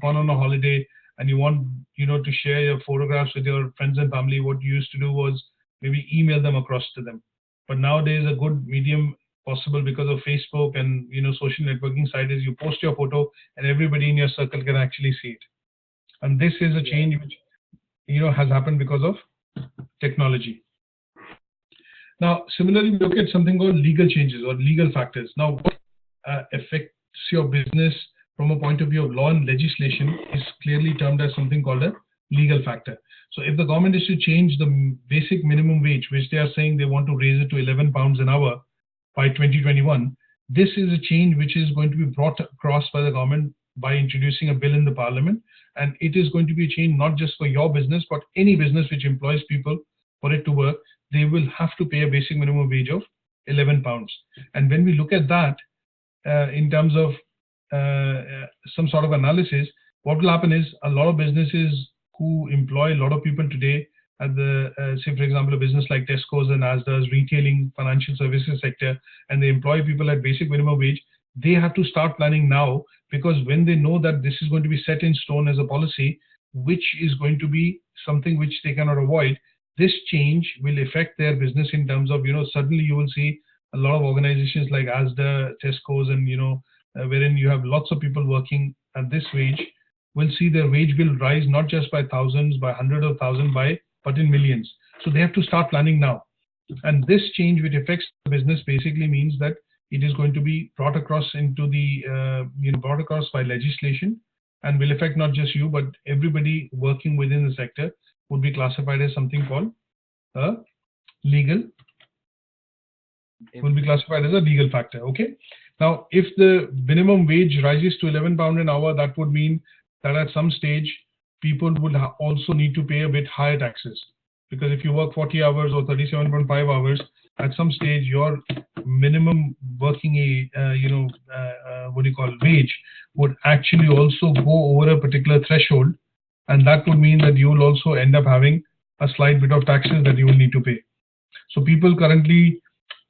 gone on a holiday, and you want, to share your photographs with your friends and family, what you used to do was maybe email them across to them. But nowadays, a good medium possible because of Facebook and, social networking site is you post your photo and everybody in your circle can actually see it. And this is a change which, has happened because of technology. Now, similarly, we look at something called legal changes or legal factors. Now, what affects your business from a point of view of law and legislation is clearly termed as something called a legal factor. So if the government is to change the basic minimum wage, which they are saying they want to raise it to £11 an hour by 2021, this is a change which is going to be brought across by the government by introducing a bill in the Parliament. And it is going to be a change not just for your business, but any business which employs people for it to work. They will have to pay a basic minimum wage of £11. And when we look at that in terms of some sort of analysis, what will happen is a lot of businesses who employ a lot of people today at the, say, for example, a business like Tesco's and ASDA's retailing financial services sector, and they employ people at basic minimum wage, they have to start planning now, because when they know that this is going to be set in stone as a policy, which is going to be something which they cannot avoid, this change will affect their business in terms of, suddenly you will see a lot of organizations like ASDA, Tesco's, and, wherein you have lots of people working at this wage, will see their wage bill rise not just by thousands, by hundreds of thousands, but in millions. So they have to start planning now. And this change which affects the business basically means that it is going to be brought across into the, brought across by legislation, and will affect not just you, but everybody working within the sector would be classified as something called a legal, will be classified as a legal factor. Okay. Now, if the minimum wage rises to £11 an hour, that would mean that at some stage, people would also need to pay a bit higher taxes. Because if you work 40 hours or 37.5 hours, at some stage, your minimum working, wage would actually also go over a particular threshold. And that would mean that you will also end up having a slight bit of taxes that you will need to pay. So people currently,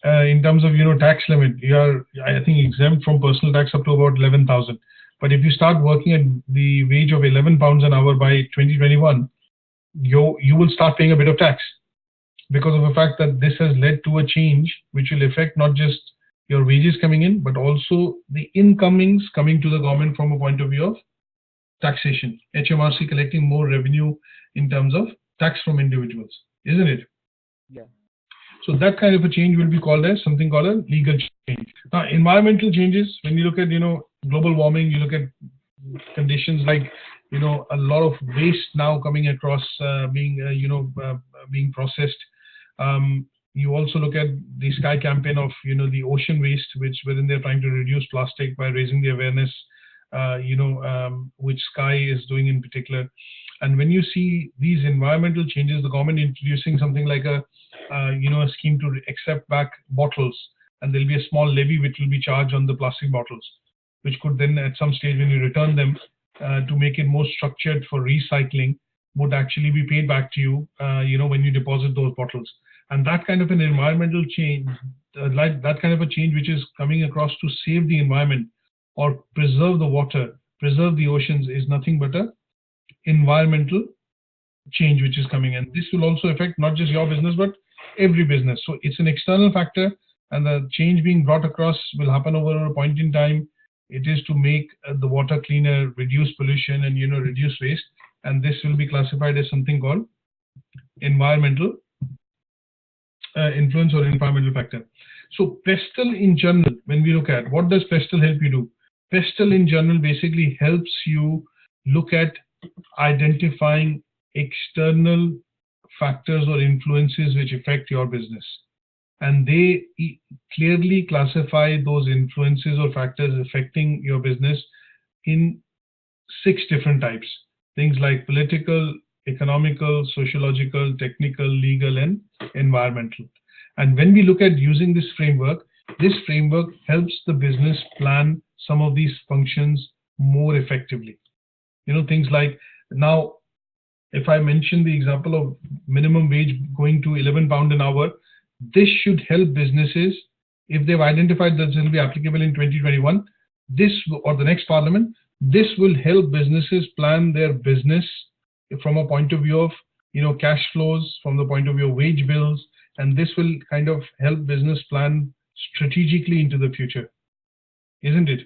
in terms of, tax limit, you are, I think, exempt from personal tax up to about 11,000. But if you start working at the wage of £11 an hour by 2021, you will start paying a bit of tax, because of the fact that this has led to a change which will affect not just your wages coming in, but also the incomings coming to the government from a point of view of taxation. HMRC collecting more revenue in terms of tax from individuals, isn't it? Yeah. So that kind of a change will be called as something called a legal change. Now, environmental changes, when you look at, global warming, you look at conditions like, a lot of waste now coming across, being processed. You also look at the Sky campaign of, the ocean waste, wherein they're trying to reduce plastic by raising the awareness, which Sky is doing in particular. And when you see these environmental changes, the government introducing something like a scheme to accept back bottles, and there'll be a small levy which will be charged on the plastic bottles, which could then at some stage when you return them, to make it more structured for recycling, would actually be paid back to you, when you deposit those bottles. And that kind of an environmental change, that kind of a change which is coming across to save the environment or preserve the water, preserve the oceans, is nothing but a environmental change which is coming. And this will also affect not just your business, but every business. So it's an external factor, and the change being brought across will happen over a point in time. It is to make the water cleaner, reduce pollution, and reduce waste. And this will be classified as something called environmental influence or environmental factor. So PESTEL in general, when we look at what does PESTEL help you do? PESTEL in general basically helps you look at identifying external factors or influences which affect your business. And they clearly classify those influences or factors affecting your business in 6 different types. Things like political, economical, sociological, technical, legal, and environmental. And when we look at using this framework helps the business plan some of these functions more effectively. Things like, now, if I mention the example of minimum wage going to £11 an hour, this should help businesses, if they've identified that this will be applicable in 2021, this or the next parliament, this will help businesses plan their business from a point of view of cash flows, from the point of view of wage bills, and this will kind of help business plan strategically into the future, isn't it?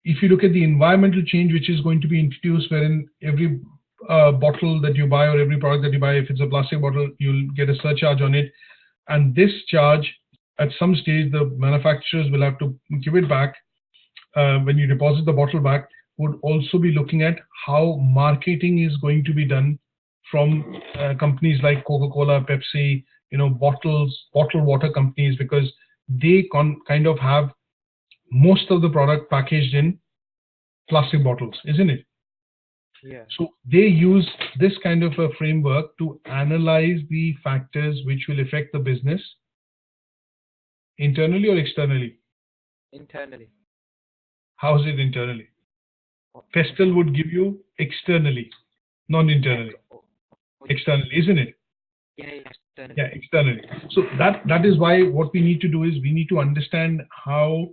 If you look at the environmental change which is going to be introduced, wherein every bottle that you buy or every product that you buy, if it's a plastic bottle, you'll get a surcharge on it. And this charge, at some stage, the manufacturers will have to give it back when you deposit the bottle back, would also be looking at how marketing is going to be done from companies like Coca-Cola, Pepsi, bottled water companies, because they kind of have most of the product packaged in plastic bottles, isn't it? Yeah. So they use this kind of a framework to analyze the factors which will affect the business internally or externally. Internally. How is it internally? PESTEL would give you externally, not internally. Externally, isn't it? Yeah, externally. Yeah, externally. So that is why what we need to do is we need to understand how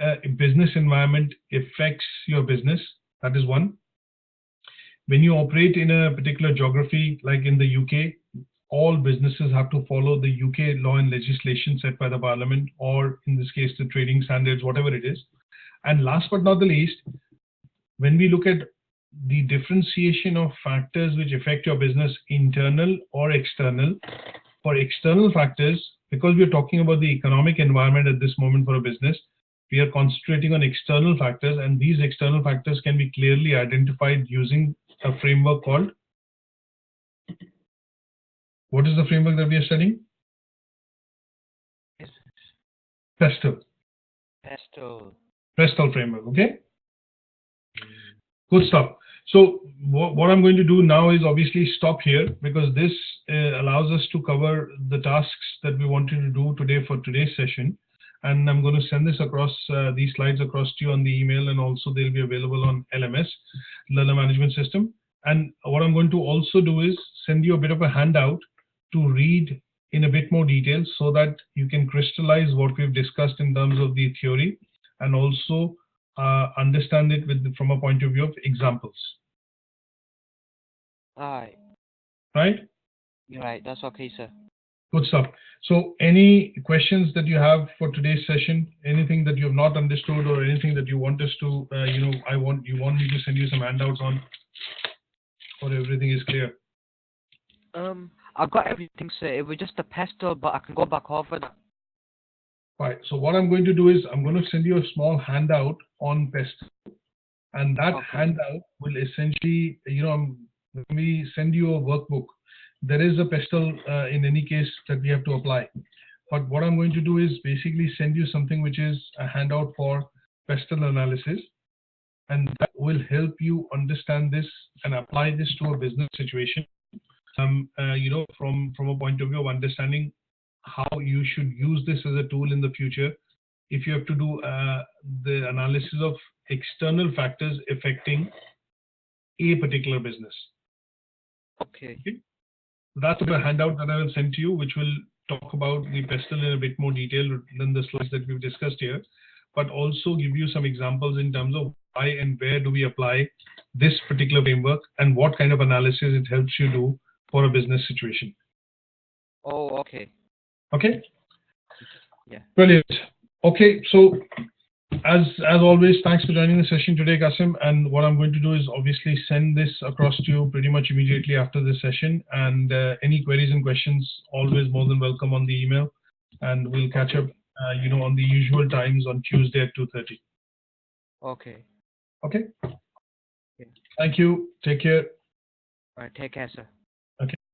a business environment affects your business. That is one. When you operate in a particular geography, like in the UK, all businesses have to follow the UK law and legislation set by the Parliament, or in this case, the trading standards, whatever it is. And last but not the least, when we look at the differentiation of factors which affect your business, internal or external, for external factors, because we're talking about the economic environment at this moment for a business, we are concentrating on external factors, and these external factors can be clearly identified using a framework called, what is the framework that we are studying? PESTEL. PESTEL framework, okay? Good stuff. So what I'm going to do now is obviously stop here, because this allows us to cover the tasks that we wanted to do today for today's session. And I'm going to send this across, these slides across to you on the email, and also they'll be available on LMS, Learner Management System. And what I'm going to also do is send you a bit of a handout to read in a bit more detail, so that you can crystallize what we've discussed in terms of the theory, and also understand it from a point of view of examples. Aye. Right? You're right. That's okay, sir. Good stuff. So any questions that you have for today's session, anything that you have not understood, or anything that you want us to, you want me to send you some handouts on, or everything is clear? I've got everything, sir. It was just a PESTEL, but I can go back over that. Right. So what I'm going to do is I'm going to send you a small handout on PESTEL, and that handout will essentially, when we send you a workbook, there is a PESTEL in any case that we have to apply. But what I'm going to do is basically send you something which is a handout for PESTEL analysis, and that will help you understand this and apply this to a business situation. From a point of view of understanding how you should use this as a tool in the future, if you have to do the analysis of external factors affecting a particular business. Okay. That's a handout that I will send to you, which will talk about the PESTEL in a bit more detail than the slides that we've discussed here, but also give you some examples in terms of why and where do we apply this particular framework, and what kind of analysis it helps you do for a business situation. Oh, okay. Okay? Yeah. Brilliant. Okay, so as always, thanks for joining the session today, Qasim. And what I'm going to do is obviously send this across to you pretty much immediately after this session. And any queries and questions, always more than welcome on the email. And we'll catch up, on the usual times on Tuesday at 2:30. Okay. Okay. Yeah. Thank you. Take care. All right. Take care, sir.